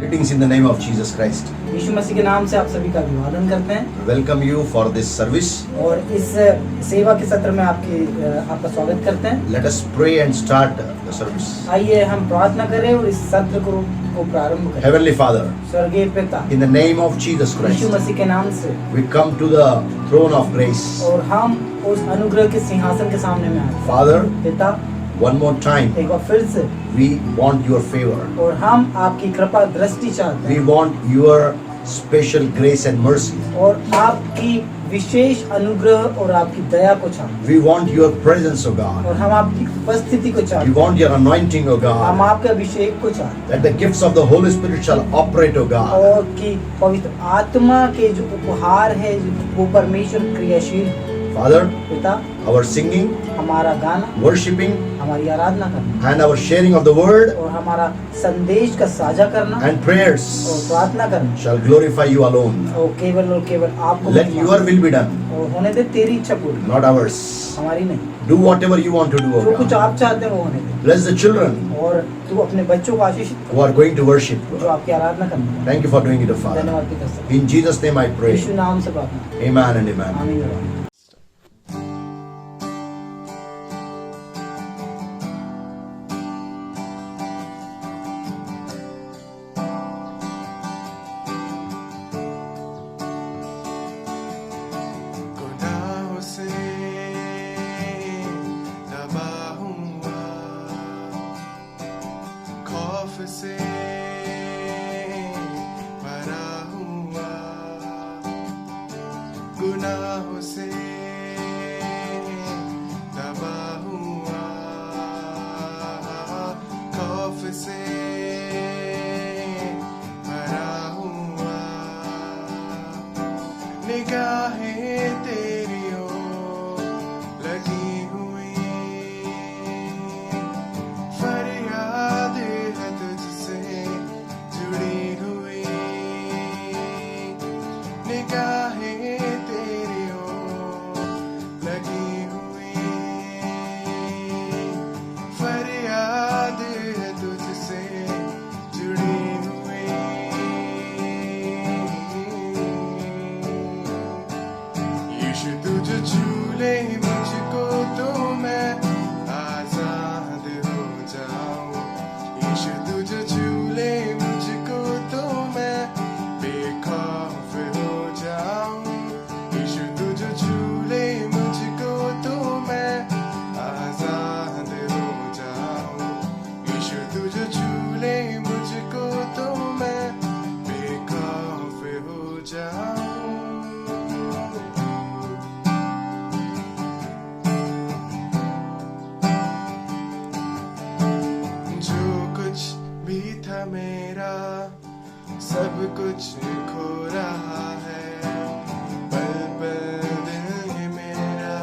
Greetings in the name of Jesus Christ. यीशु मसीह के नाम से आप सभी का अभिवादन करते हैं Welcome you for this service. और इस सेवा के सत्र में आपका स्वागत करते हैं। Let us pray and start the service. आइए हम प्रार्थना करें और इस सत्र को प्रारंभ करें। Heavenly Father, स्वर्गीय पिता, in the name of Jesus Christ, यीशु मसीह के नाम से we come to the throne of grace. और हम उस अनुग्रह के सिंहासन के सामने में आए हैं। Father, पिता, one more time, एक बार फिर से we want your favor. और हम आपकी कृपा दृष्टि चाहते We हैं want your special grace and mercy. और आपकी विशेष अनुग्रह और आपकी दया को चाहते हैं We want your presence, O God. और हम आपकी उपस्थिति को चाहते We हैं। want your anointing, O हम God. आपके अभिषेक को चाहते हैं That the gifts of the Holy Spirit shall operate, O God. और कि पवित्र आत्मा के जो उपहार है वो परमेश्वर क्रियाशील। Father, पिता, our singing, हमारा गाना, worshiping, हमारी आराधना करना and our sharing of the word और हमारा संदेश का साझा करना and prayers और प्रार्थना करना shall glorify you alone. और केवल आपको Let your will be done, और होने दे तेरी इच्छा पूरी, not ours. हमारी नहीं। Do whatever you want to do, जो O कुछ God. आप चाहते हैं वो होने दे Bless the children और तू अपने बच्चों को आशीषित who are going to worship. कर जो आपकी आराधना करना। Thank you for doing it, O Father. धन्यवाद पिता sir. In Jesus' name I pray. यीशु नाम से प्रार्थना। Amen and amen. आमीन। गुनाहों से दबा हुआ, खौफ से भरा हुआ, गुनाहों से दबा हुआ, खौफ से भरा हुआ, निगाहें तेरी ओर लगी हुई, फरियाद है तुझसे जुड़ी हुई, निगाहें तेरी ओर लगी हुई, फरियाद है तुझसे जुड़ी हुई। यीशु तुझ झूले मुझको तो मैं आजाद हो जाऊं, यीशु तुझ झूले मुझको तो मैं बेखौफ हो जाऊं, यीशु तुझ झूले मुझको तो मैं आजाद हो जाऊं, यीशु तुझ झूले मुझको तो मैं बेखौफ हो जाऊं। जो कुछ भी था मेरा सब कुछ खो रहा है, पल पल दिल ये मेरा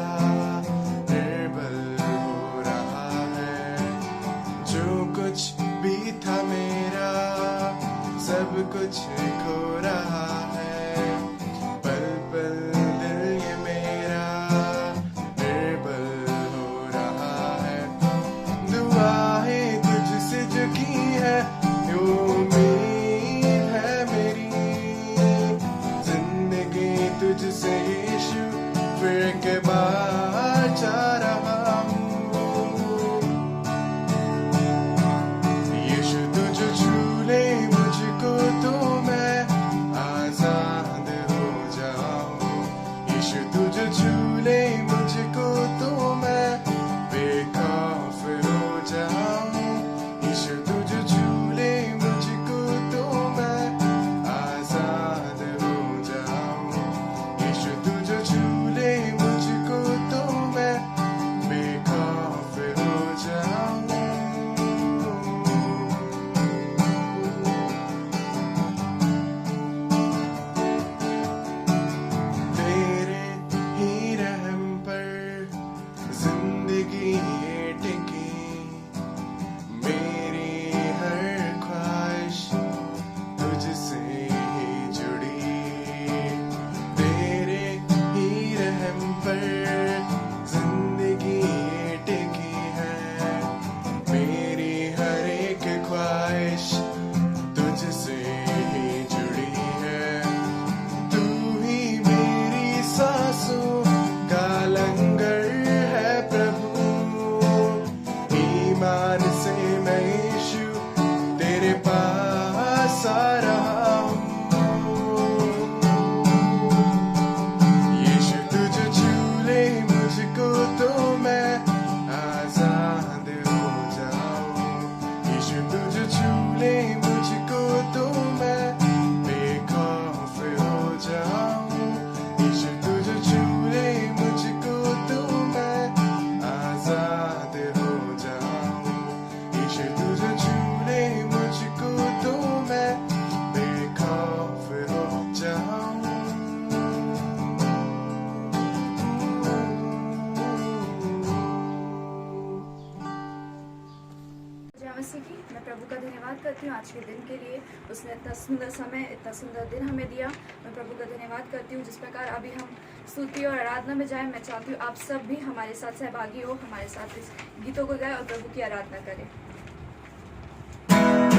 निर्बल हो रहा है, जो कुछ भी था मेरा सब कुछ खो रहा है, पल पल दिल ये मेरा निर्बल हो रहा है, दुआएं तुझसे जो की है यो उम्मीद है मेरी, जिंदगी तुझसे यीशु फिर के बाहर जा रहा हूँ, यीशु तुझ झूले मुझको तो मैं मसीह की। मैं प्रभु का धन्यवाद करती हूँ आज के दिन के लिए। उसने इतना सुंदर समय, इतना सुंदर दिन हमें दिया। मैं प्रभु का धन्यवाद करती हूँ। जिस प्रकार अभी हम स्तुति और आराधना में जाएं, मैं चाहती हूँ आप सब भी हमारे साथ सहभागी हो, हमारे साथ इस गीतों को गाएं और प्रभु की आराधना करें। Bye.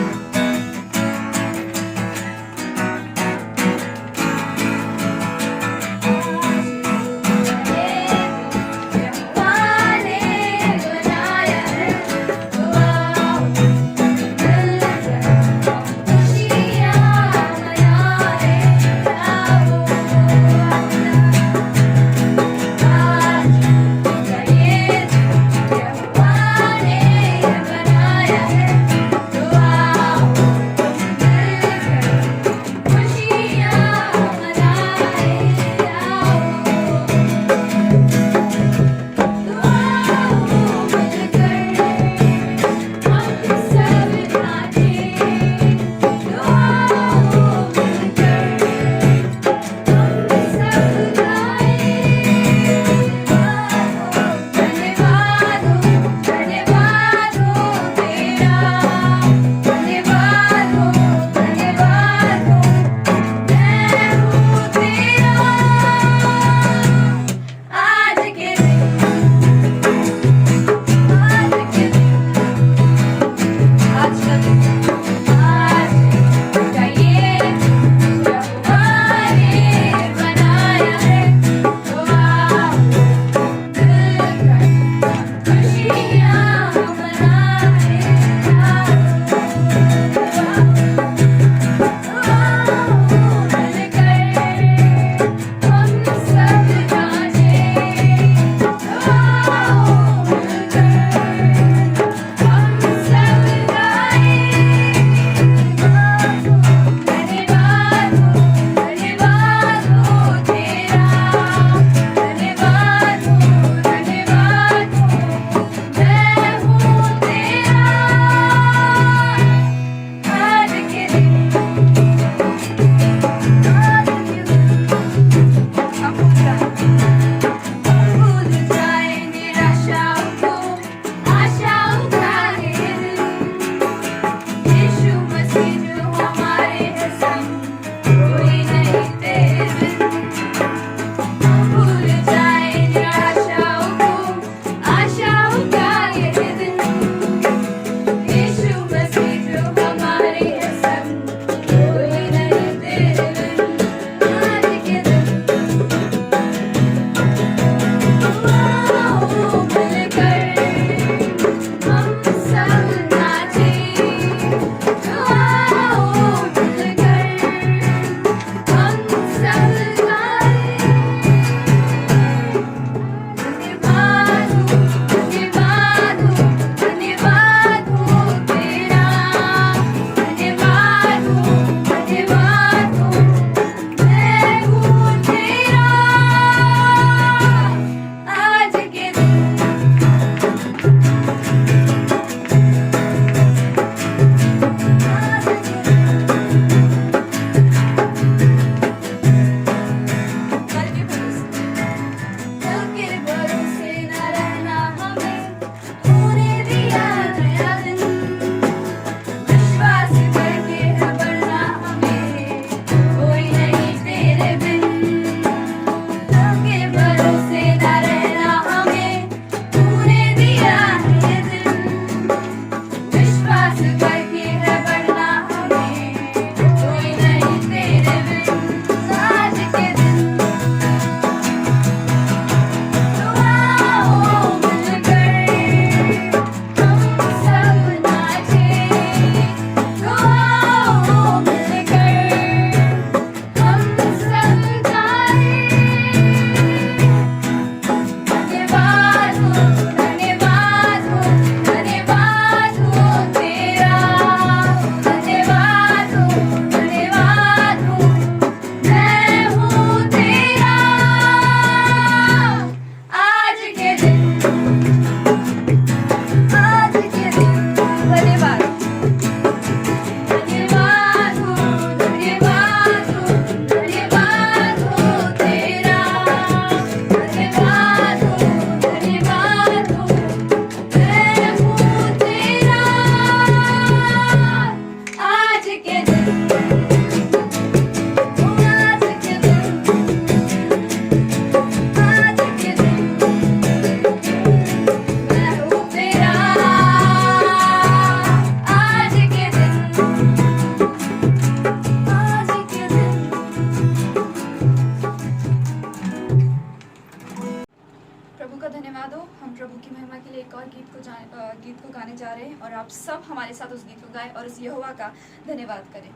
गीत को गाने जा रहे हैं और आप सब हमारे साथ उस गीत को गाएं और उस यहोवा का धन्यवाद करें।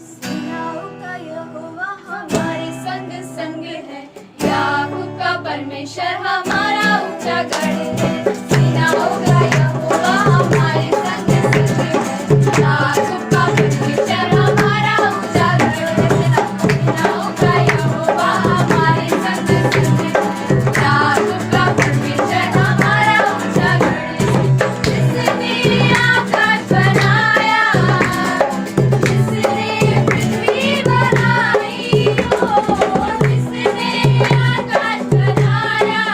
सेनाओं का यहोवा हमारे संग संग है, याकूब का परमेश्वर हमारा ऊंचा गढ़ है। सेनाओं का यहोवा हमारे संग संग है, याकूब का परमेश्वर हमारा ऊंचा गढ़ है। सेनाओं का यहोवा हमारे संग संग है, याकूब का परमेश्वर हमारा ऊंचा गढ़ है। जिसने आकाश बनाया, जिसने पृथ्वी बनाई हो, जिसने आकाश बनाया,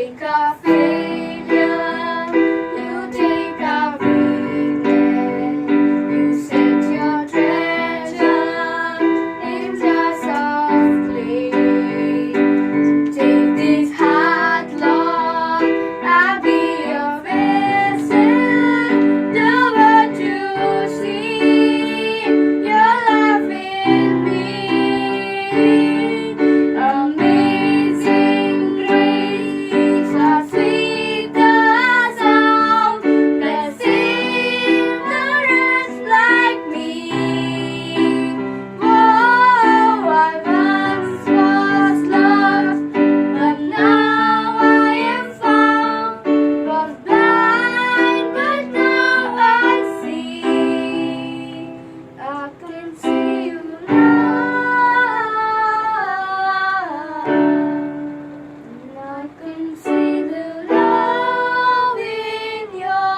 take our failure, you take our weakness, you set your treasure in jars of clay. Take this heart, Lord, I'll be your vessel, the word to see your love in me. Amazing grace, how sweet the sound that saved a wretch like me. Oh, I once was lost, but now I am found. Was blind, but now I see. I can see you now. I can see the love in your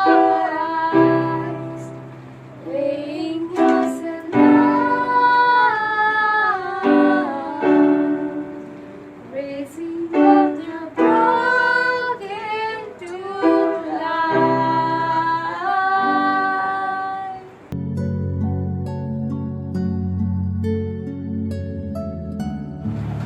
eyes, laying yourself down, raising up the broken to life.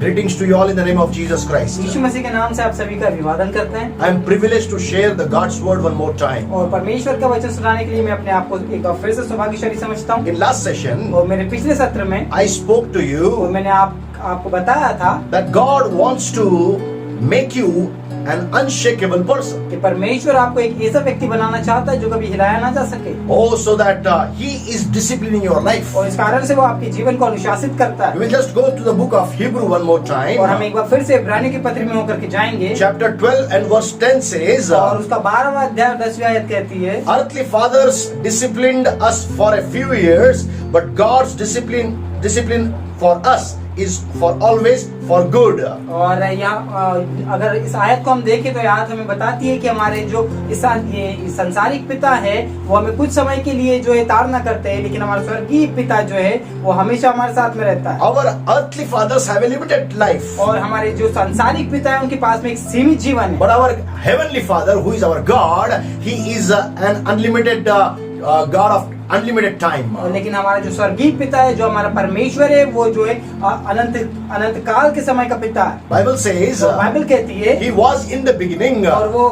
Greetings to you all in the name of Jesus Christ. यीशु मसीह के नाम से आप सभी का अभिवादन करते हैं I am privileged to share the God's word one more time. और परमेश्वर का वचन सुनाने के लिए मैं अपने आप को एक बार फिर से सौभाग्यशाली समझता हूँ। In last session, और मेरे पिछले सत्र में I spoke to और you मैंने आपको बताया था that God wants to make you an unshakable person. कि परमेश्वर आपको एक ऐसा व्यक्ति बनाना चाहता है जो कभी हिलाया ना जा सके, Oh, so that He is disciplining your life. और इस कारण से वो आपके जीवन को अनुशासित करता We है। will just go to the book of Hebrew one more और हम time. एक बार फिर से इब्रानी की पत्री में होकर के जाएंगे Chapter 12 and verse 10 says, और उसका 12वां अध्याय और 10वीं आयत कहती है, Earthly fathers disciplined us for a few years, but God's discipline for us is for always for good. और यहाँ अगर इस आयत को हम देखें तो आयत हमें बताती है कि हमारे जो ये संसारिक पिता है वो हमें कुछ समय के लिए जो है ताड़ना करते हैं, लेकिन हमारा स्वर्गीय पिता जो है वो हमेशा हमारे साथ में रहता है। Our earthly fathers have a limited life, और हमारे जो संसारिक पिता है उनके पास में एक सीमित जीवन है, but our heavenly Father, who is our God, He is an unlimited God of unlimited time. और लेकिन हमारा जो स्वर्गीय पिता है, जो हमारा परमेश्वर है, वो जो है अनंत अनंत काल के समय का पिता है। Bible says और बाइबल कहती है He was in the beginning और वो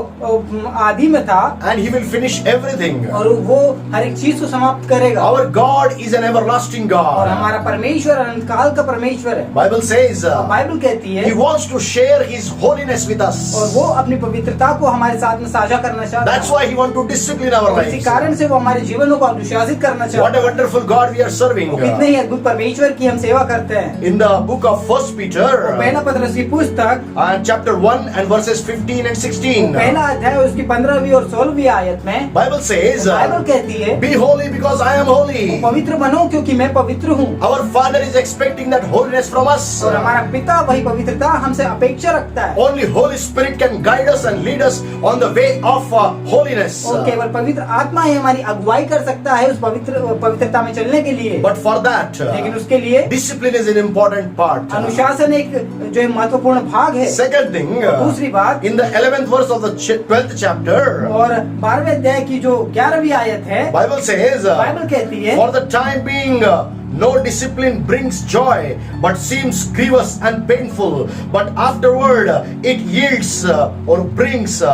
आदि में था and He will finish everything. और वो हर एक चीज को समाप्त करेगा। Our God is an everlasting और God. हमारा परमेश्वर अनंत काल का परमेश्वर है। Bible says और बाइबल कहती है He wants to share His holiness with us. और वो अपनी पवित्रता को हमारे साथ में साझा करना चाहता That's है। why He wants to discipline our और इसी lives. कारण से वो हमारे जीवनों को अनुशासित करना What चाहता a है। wonderful God we are serving. वो कितने ही अद्भुत परमेश्वर की हम सेवा करते हैं। In the book of First Peter, पहला पत्रस की पुस्तक chapter 1 and verses 15 and 16, पहला अध्याय उसकी 15वीं और 16वीं आयत में Bible says, बाइबल कहती है, Be holy because I am holy. पवित्र बनो क्योंकि मैं पवित्र हूँ। Our Father is expecting that holiness from us. और हमारा पिता वही पवित्रता हमसे अपेक्षा रखता है। Only Holy Spirit can guide us and lead us on the way of holiness. और केवल पवित्र आत्मा ही हमारी अगुवाई कर सकता है उस पवित्रता में चलने के लिए। But for that, लेकिन उसके लिए discipline is an important part. अनुशासन एक जो है महत्वपूर्ण भाग है। Second thing, दूसरी बात, in the 11th verse of the 12th chapter, और 12वें अध्याय की जो 11वीं आयत है, Bible says, बाइबल कहती है, For the time being, no discipline brings joy, but seems grievous and painful. But afterward, it yields or brings a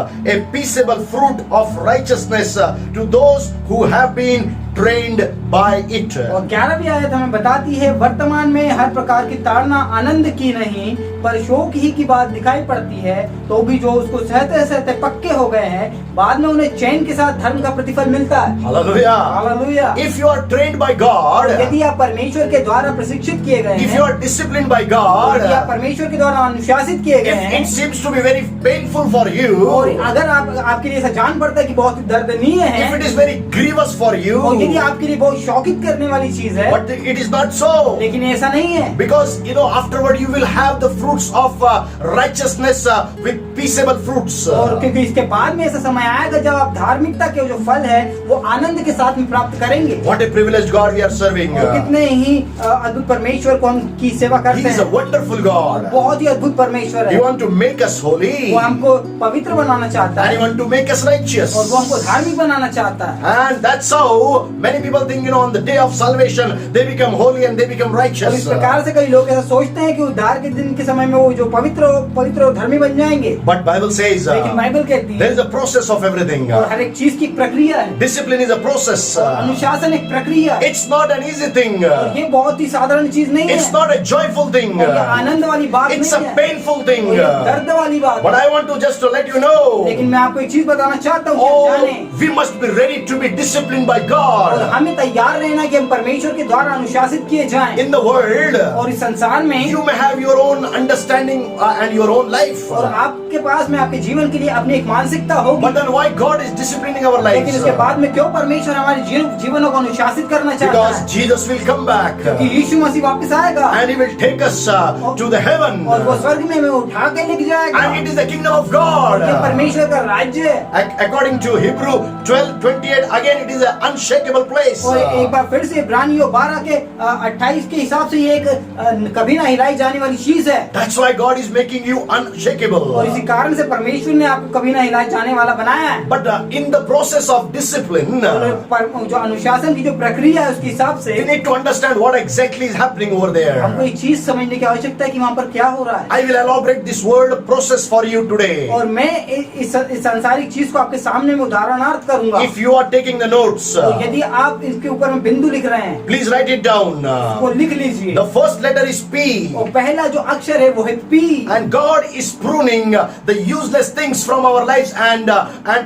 peaceable fruit of righteousness to those who have been trained by it. और 11वीं आयत हमें बताती है, वर्तमान में हर प्रकार की ताड़ना आनंद की नहीं पर शोक ही की बात दिखाई पड़ती है, तो भी जो उसको सहते सहते पक्के हो गए हैं, बाद में उन्हें चैन के साथ धर्म का प्रतिफल मिलता है। Hallelujah. Hallelujah. If you are trained by God, यदि आप परमेश्वर के द्वारा प्रशिक्षित किए गए if हैं, you are disciplined by यदि आप God, परमेश्वर के द्वारा अनुशासित किए गए if हैं, it seems to be very painful for you, और अगर आपके लिए ऐसा जान पड़ता है कि बहुत ही दर्दनीय if है, it is very grievous for you, और ये उम्मीद ही आपके लिए बहुत शौकित करने वाली चीज है, But it is not so. लेकिन ऐसा नहीं है। Because afterward you will have the fruits of righteousness with peaceable fruits. और क्योंकि इसके बाद में ऐसा समय आएगा जब आप धार्मिकता के जो फल है वो आनंद के साथ में प्राप्त करेंगे। What a privileged God we are serving. और कितने ही अद्भुत परमेश्वर को हम की सेवा He करते is a हैं। wonderful God. बहुत ही अद्भुत परमेश्वर He है। wants to make us holy. वो हमको पवित्र बनाना चाहता And He है wants to make us righteous. और वो हमको धार्मिक बनाना चाहता है। And that's how many people think, on the day of salvation, they become holy and they become और इस righteous. प्रकार से कई लोग ऐसा सोचते हैं कि उद्धार के दिन के समय में वो जो पवित्र और धर्मी बन जाएंगे, But Bible says लेकिन बाइबल कहती there है is a process of everything. और हर एक चीज की एक प्रक्रिया है। Discipline is a process. अनुशासन एक प्रक्रिया है। It's not an easy thing. और ये बहुत ही साधारण चीज नहीं It's है not a joyful thing. और ये आनंद वाली बात It's नहीं a है painful thing. और ये दर्द वाली बात But है। I want to just to let you know, लेकिन मैं आपको एक चीज बताना चाहता हूँ कि आप oh, जानें we must be ready to be disciplined by और God. हमें तैयार रहना कि हम परमेश्वर के द्वारा अनुशासित किए जाएं। In the world, और इस संसार में you may have your own understanding and your own life. और आपके पास में आपके जीवन के लिए अपनी एक मानसिकता होगी, But then why God is disciplining our लेकिन lives? इसके बाद में क्यों परमेश्वर हमारे जीवनों को अनुशासित करना चाहता Because है? Jesus will come back कि यीशु मसीह वापस आएगा and He will take us to the heaven. और वो स्वर्ग में हमें उठा के लेके जाएगा। And it is the kingdom of ये God. परमेश्वर का राज्य है According to Hebrew 12:28, again it is an unshakable place. और एक बार फिर से इब्रानियों 12 के 28 के हिसाब से ये एक कभी ना हिलाई जाने वाली चीज है। That's why God is making you unshakable. और इसी कारण से परमेश्वर ने आपको कभी ना हिलाए जाने वाला बनाया है। But in the process of discipline, और जो अनुशासन की जो प्रक्रिया है उसके हिसाब से you need to understand what exactly is happening over हमको there. एक चीज समझने की आवश्यकता है कि वहाँ पर क्या हो रहा है। I will elaborate this word process for you today. और मैं इस सांसारिक चीज को आपके सामने में उदाहरणार्थ करूंगा। If you are taking the notes, तो यदि आप इसके ऊपर में बिंदु लिख रहे हैं please write it down. वो लिख लीजिए। The first letter is P. और पहला जो अक्षर है वो है P. And God is pruning the useless things from our lives and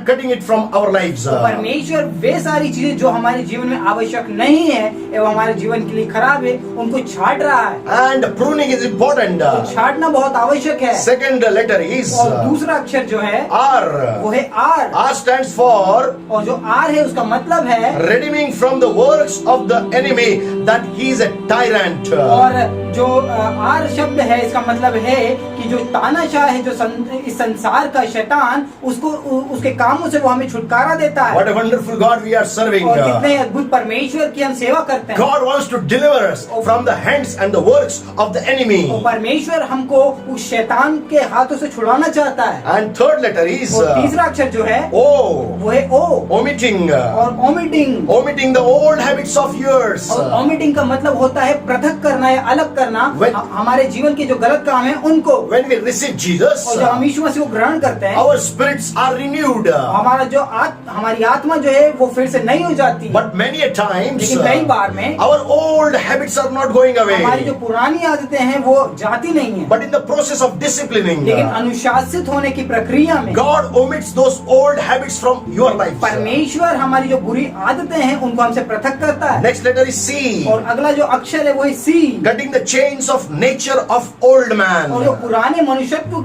cutting it from our lives. परमेश्वर वे सारी चीजें जो हमारे जीवन में आवश्यक नहीं है एवं हमारे जीवन के लिए खराब है उनको छाट रहा है। And pruning is important. छाटना बहुत आवश्यक है। Second letter is और दूसरा अक्षर जो है R. वो है आर। R stands for और जो आर है उसका मतलब है redeeming from the works of the enemy that he is a tyrant. और जो आर शब्द है इसका मतलब है कि जो तानाशाह है जो इस संसार का शैतान उसको उसके कामों से वो हमें छुटकारा देता है। What a wonderful God we are serving. और कितने अद्भुत परमेश्वर की हम सेवा करते हैं। God wants to deliver us from the hands and the works of the enemy. और परमेश्वर हमको उस शैतान के हाथों से छुड़ाना चाहता है। And third letter is और तीसरा अक्षर जो है O. वो है ओ Omitting. और omitting. Omitting the old habits of yours. और ओमिटिंग का मतलब होता है पृथक करना या अलग करना हमारे जीवन के जो गलत काम है उनको। When we receive Jesus, और जब हम यीशु मसीह को ग्रहण करते हैं our spirits are renewed. हमारा जो हमारी आत्मा जो है वो फिर से नई हो जाती है। But many a times, लेकिन कई बार में our old habits are not going हमारी जो away. पुरानी आदतें हैं वो जाती नहीं है। But in the process of disciplining, लेकिन अनुशासित होने की प्रक्रिया में God omits those old habits from your life. परमेश्वर हमारी जो बुरी आदतें हैं उनको हमसे पृथक करता है। Next letter is C. और अगला जो अक्षर है वो है सी। Cutting the chains of nature of old man. और जो पुराने मनुष्यत्व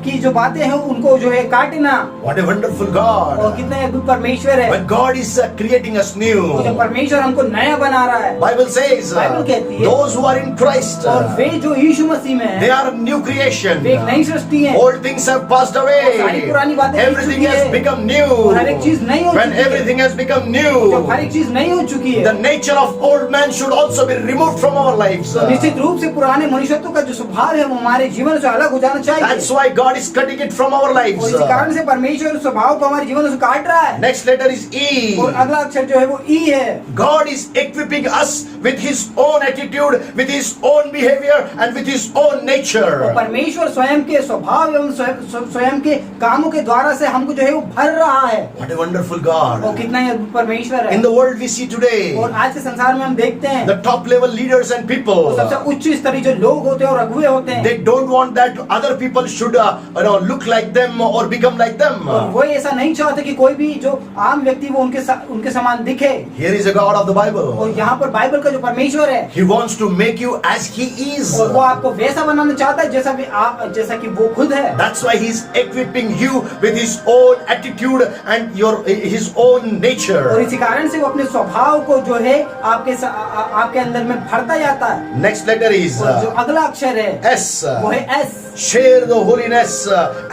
की जो बातें हैं उनको जो है काटना। What a wonderful और God. कितने अद्भुत परमेश्वर है। When God is creating us और new, जब परमेश्वर हमको नया बना रहा है। Bible says, बाइबल कहती है those who are in Christ, और वे जो यीशु मसीह में they है are a new creation. वे एक नई सृष्टि है। Old things have passed और सारी away. पुरानी बातें बीत Everything चुकी has है। become new. और हर एक चीज नई हो When चुकी है। everything has become जब new, हर एक चीज नई हो चुकी है the nature of old man should also be removed from our lives. तो निश्चित रूप से पुराने मनुष्यत्व का जो स्वभाव है वो हमारे जीवन से अलग हो जाना चाहिए। That's why God is cutting it from our lives. और इसी कारण से परमेश्वर उस स्वभाव को हमारे जीवन से काट रहा है। Next letter is E. और अगला अक्षर जो है वो ई है। God is equipping us with His own attitude, with His own behavior, and with His own और nature. परमेश्वर स्वयं के स्वभाव एवं स्वयं के कामों के द्वारा से हमको जो है वो भर रहा है। What a wonderful वो God. कितना ही अद्भुत परमेश्वर है। In the world we see today, और आज के संसार में हम देखते हैं the top level leaders and people, सबसे उच्च स्तरीय जो लोग होते हैं और अगुवे होते हैं they don't want that other people should look like them or become like them. और वो ऐसा नहीं चाहते कि कोई भी जो आम व्यक्ति वो उनके समान दिखे। Here is a God of the और Bible. यहाँ पर बाइबल का जो परमेश्वर है, He wants to make you as He is. और वो आपको वैसा बनाना चाहता है जैसा कि वो खुद है। That's why He's equipping you with His own attitude and His own और nature. इसी कारण से वो अपने स्वभाव को जो है आपके अंदर में भरता जाता है। Next letter is और जो अगला अक्षर है S. वो है S. Share the holiness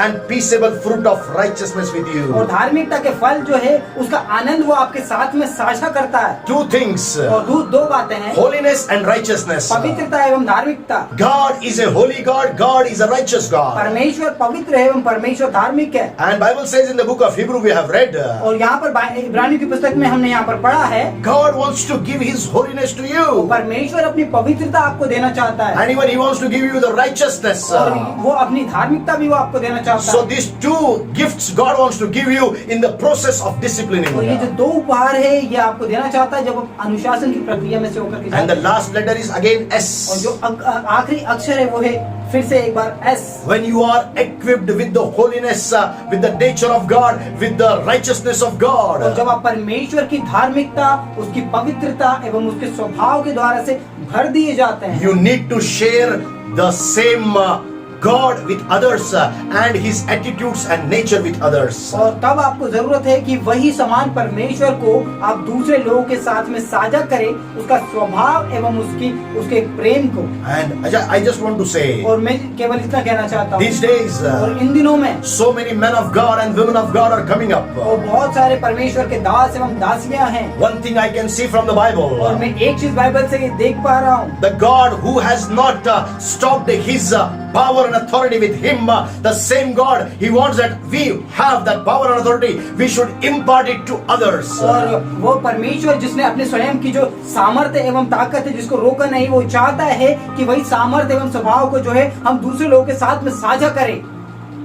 and peaceable fruit of righteousness with और you. धार्मिकता के फल जो है उसका आनंद वो आपके साथ में साझा करता है। Two things. और दो बातें हैं, Holiness and righteousness. पवित्रता एवं धार्मिकता। God is a holy God. God is a righteous God. परमेश्वर पवित्र है एवं परमेश्वर धार्मिक है। And Bible says in the book of Hebrew we have read, और यहाँ पर इब्रानियों की पुस्तक में हमने यहाँ पर पढ़ा है, God wants to give His holiness to you. परमेश्वर अपनी पवित्रता आपको देना चाहता है। And even He wants to give you the righteousness. और वो अपनी धार्मिकता भी वो आपको देना चाहता So है। these two gifts God wants to give you in the process of disciplining. और ये जो दो उपहार है ये आपको देना चाहता है जब आप अनुशासन की प्रक्रिया में से होकर के And जाते the हैं। last letter is again और S. जो आखिरी अक्षर है वो है फिर से एक बार S. When you are equipped with the holiness, with the nature of God, with the righteousness of और God, जब आप परमेश्वर की धार्मिकता, उसकी पवित्रता एवं उसके स्वभाव के द्वारा से भर दिए जाते हैं, you need to share the same God with others and His attitudes and nature with others. और तब आपको जरूरत है कि वही समान परमेश्वर को आप दूसरे लोगों के साथ में साझा करें, उसका स्वभाव एवं उसके प्रेम को। And I just want to say, और मैं केवल इतना कहना चाहता हूँ, these days, और इन दिनों में so many men of God and women of God are coming up. और बहुत सारे परमेश्वर के दास एवं दासियां हैं। One thing I can see from the Bible, और मैं एक चीज बाइबल से देख पा रहा हूँ, the God who has not stopped His power and authority with Him, the same God, He wants that we have that power and authority, we should impart it to others. और वो परमेश्वर जिसने अपने स्वयं की जो सामर्थ्य एवं ताकत है जिसको रोका नहीं, वो चाहता है कि वही सामर्थ्य एवं स्वभाव को जो है हम दूसरे लोगों के साथ में साझा करें।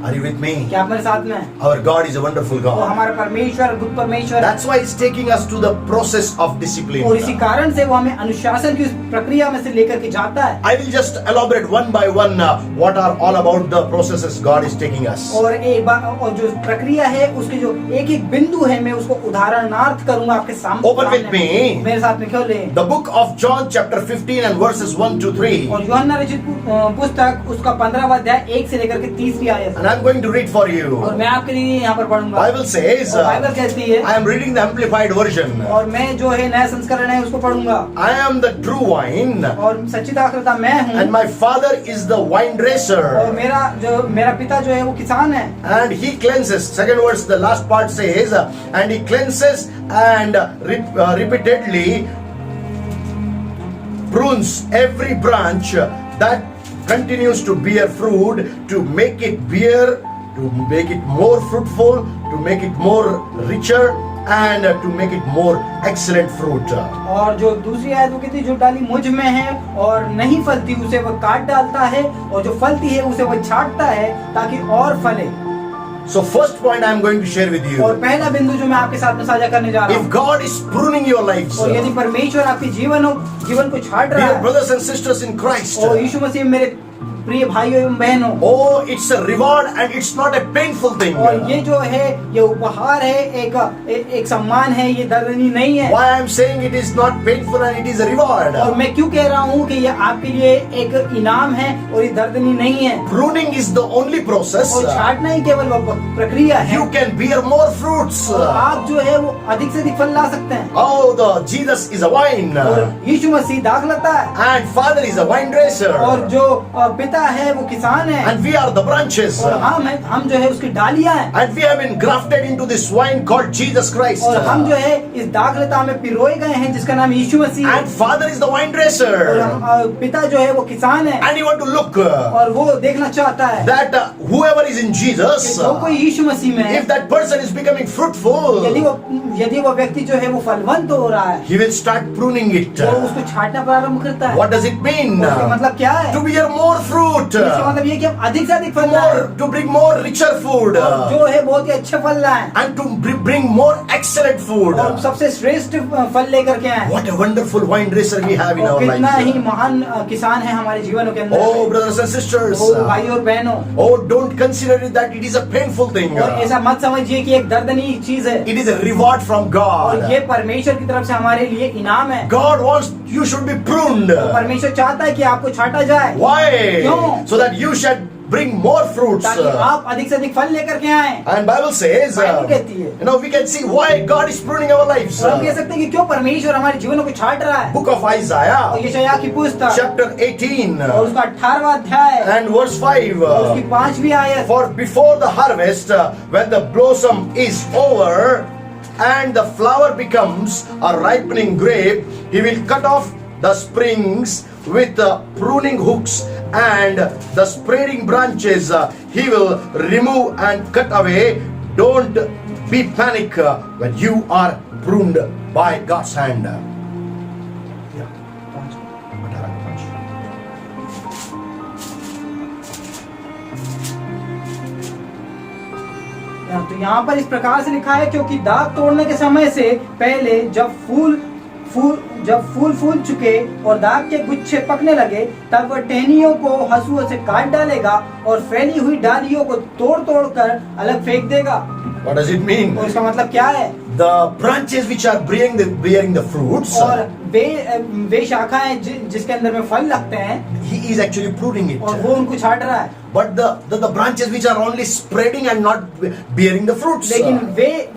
Are you with me? क्या आप मेरे साथ में हैं? Our God is a wonderful वो God. हमारा परमेश्वर अद्भुत परमेश्वर है। That's why He's taking us to the process of discipline. और इसी कारण से वो हमें अनुशासन की उस प्रक्रिया में से लेकर के जाता है। I will just elaborate one by one what are all about the processes God is taking us. और एक बार और जो प्रक्रिया है उसके जो एक एक बिंदु है मैं उसको उदाहरणार्थ करूंगा आपके सामने। Open with me. मेरे साथ में खोलें। The book of John chapter 15 and verses 1 to 3. और यूहन्ना रचित पुस्तक उसका 15वां अध्याय 1 से लेकर के 30वीं आयत। And I'm going to read for और you. मैं आपके लिए यहाँ पर पढ़ूंगा। Bible says, और बाइबल कहती है, I am reading the amplified version. और मैं जो है नया संस्करण है उसको पढ़ूंगा। I am the true wine, और सच्ची दाखलता मैं हूँ, and my father is the wine और dresser. मेरा पिता जो है वो किसान है। And he cleanses. Second verse, the last part says, and he cleanses and repeatedly prunes every branch that continues to bear fruit, to make it more fruitful, to make it more richer, and to make it more excellent fruit. और जो दूसरी आयत वो कहती है, जो डाली मुझ में है और नहीं फलती उसे वह काट डालता है, और जो फलती है उसे वह छांटता है ताकि और फले। So first point I am going to share with you. और पहला बिंदु जो मैं आपके साथ में साझा करने जा रहा If हूँ, God is pruning your lives, और यदि परमेश्वर आपके जीवन को छाट रहा dear है, brothers and sisters in Christ, और यीशु मसीह मेरे प्रिय भाइयों एवं बहनों, oh, it's a reward and it's not a painful thing. और ये जो है ये उपहार है, एक सम्मान है, ये दर्दनी नहीं है। Why I am saying it is not painful and it is a reward? और मैं क्यों कह रहा हूँ कि ये आपके लिए एक इनाम है और ये दर्दनी नहीं है। Pruning is the only process. और छाटना ही केवल वो प्रक्रिया है। You can bear more fruits. और आप जो है वो अधिक से अधिक फल ला सकते हैं। Oh, the Jesus is a wine, और यीशु मसीह दाखलता है, and Father is a wine dresser, और जो पिता है वो किसान है, and we are the branches, और हम जो है उसकी डालियां हैं, and we have been grafted into this wine called Jesus Christ. और हम जो है इस दाखलता में पिरोए गए हैं जिसका नाम यीशु मसीह है। And Father is the wine dresser, और पिता जो है वो किसान है, and you want to look और वो देखना चाहता है that whoever is in कि Jesus, जो कोई यीशु मसीह में है, if that person is becoming fruitful, यदि वो व्यक्ति जो है वो फलवंत हो रहा है, he will start pruning it. वो उसको छाटना प्रारंभ करता है। What does it mean? उसका मतलब क्या है? To bear more fruit. fruit, इसका मतलब ये कि हम अधिक से अधिक फल लाएं, to bring more richer food, जो है बहुत ही अच्छे फल लाएं, and to bring more excellent food. और सबसे श्रेष्ठ फल लेकर के आएं। What a wonderful vine dresser we have in और our कितना ही lives. महान किसान है हमारे जीवनों के अंदर। Oh, brothers and sisters. ओ भाई और बहनों, Oh, don't consider it that it is a painful thing. और ऐसा मत समझिए कि एक दर्दनीय चीज है, It is a reward from और God. ये परमेश्वर की तरफ से हमारे लिए इनाम है। God wants you should be pruned. परमेश्वर चाहता है कि आपको छाटा जाए, Why? क्यों? So that you should bring more fruits. ताकि आप अधिक से अधिक फल लेकर के आए। And Bible says, बाइबल कहती है, you know, we can see why God is pruning our lives. और हम कह सकते हैं कि क्यों परमेश्वर हमारे जीवनों को छाट रहा है। Book of Isaiah, और यशायाह की पुस्तक chapter 18 और उसका 18वां अध्याय and verse 5. और उसकी 5वीं आयत, For before the harvest, when the blossom is over and the flower becomes a ripening grape, he will cut off the springs with pruning hooks, and the spreading branches he will remove and cut away. Don't be panic when you are pruned by God's hand. तो यहाँ पर इस प्रकार से लिखा है, क्योंकि दाग तोड़ने के समय से पहले जब फूल फूल चुके और दाग के गुच्छे पकने लगे, तब वह टहनियों को हंसुओं से काट डालेगा और फैली हुई डालियों को तोड़ तोड़ कर अलग फेंक देगा। What does it mean? और इसका मतलब क्या है? The branches which are bearing the fruits, और वे शाखाएं जिसके अंदर में फल लगते हैं, he is actually pruning it. और वो उनको छाट रहा है। But the branches which are only spreading and not bearing the fruits, लेकिन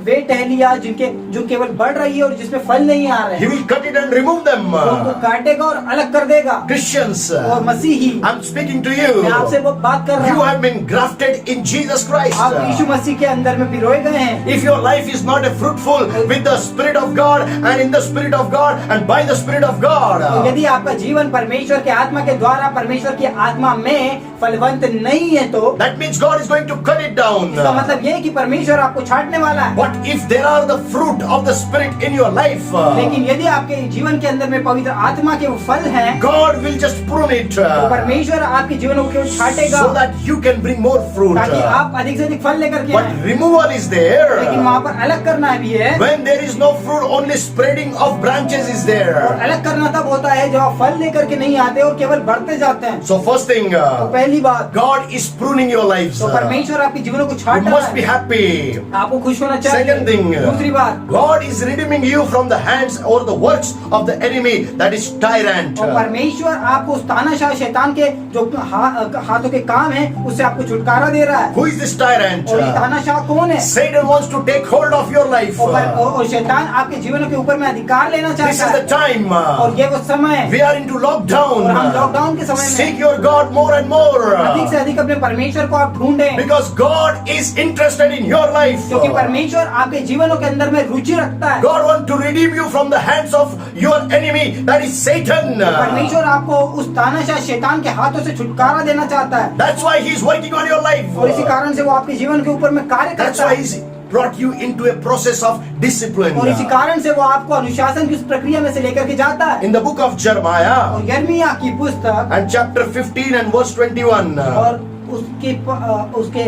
वे टहनियाँ जो केवल बढ़ रही है और जिसमें फल नहीं आ रहे he हैं, will cut it and remove them. वो उनको काटेगा और अलग कर देगा। Christians, और मसीही, I'm speaking to you. मैं आपसे वो बात कर You रहा हूँ, have been grafted in Jesus Christ. आप यीशु मसीह के अंदर में पिरोए गए हैं। If your life is not a fruitful with the Spirit of God and in the Spirit of God and by the Spirit of God, तो यदि आपका जीवन परमेश्वर के आत्मा के द्वारा परमेश्वर की आत्मा में फलवंत नहीं है, तो that means God is going to cut it down. इसका मतलब ये है कि परमेश्वर आपको छाटने वाला है। But if there are the fruit of the Spirit in your life, लेकिन यदि आपके जीवन के अंदर में पवित्र आत्मा के वो फल हैं, God will just prune it तो परमेश्वर आपके जीवन को छाटेगा so that you can bring more fruit. ताकि आप अधिक से अधिक फल लेकर के But आएं। removal is there. लेकिन वहाँ पर अलग करना भी है। When there is no fruit, only spreading of branches is और there. अलग करना तब होता है जब आप फल लेकर के नहीं आते और केवल बढ़ते जाते हैं। So first thing, तो पहली बात, God is pruning your lives. तो परमेश्वर आपके जीवनों को You छाट रहा must be है, happy. आपको खुश होना चाहिए। Second thing, दूसरी बात, God is redeeming you from the hands or the works of the enemy, that is tyrant. और परमेश्वर आपको उस तानाशाह शैतान के जो हाथों के काम है उससे आपको छुटकारा दे रहा है। Who is this tyrant? और ये तानाशाह कौन है? Satan wants to take hold of your life. और शैतान आपके जीवन के ऊपर में अधिकार लेना This चाहता is the है। time. और ये वो समय है, We are into lockdown. और हम लॉकडाउन के समय में Seek your God more and more. अधिक से अधिक अपने परमेश्वर को आप ढूंढें, Because God is interested in your life. क्योंकि परमेश्वर आपके जीवनों के अंदर में रुचि रखता है। God wants to redeem you from the hands of your enemy, that is Satan. परमेश्वर आपको उस तानाशाह शैतान के हाथों से छुटकारा देना चाहता है, That's why He is working on your life. और इसी कारण से वो आपके जीवन के ऊपर में कार्य That's करता why है, He's brought you into a process of discipline. और इसी कारण से वो आपको अनुशासन की उस प्रक्रिया में से लेकर के जाता है। In the book of Jeremiah और यिर्मयाह की पुस्तक and chapter 15 and verse 21, और उसके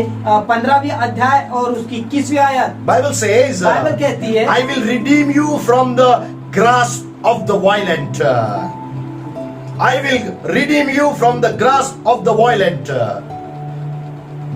15वीं अध्याय और उसकी 21वीं आयत, Bible says, बाइबल कहती है, I will redeem you from the grasp of the violent. I will redeem you from the grasp of the violent.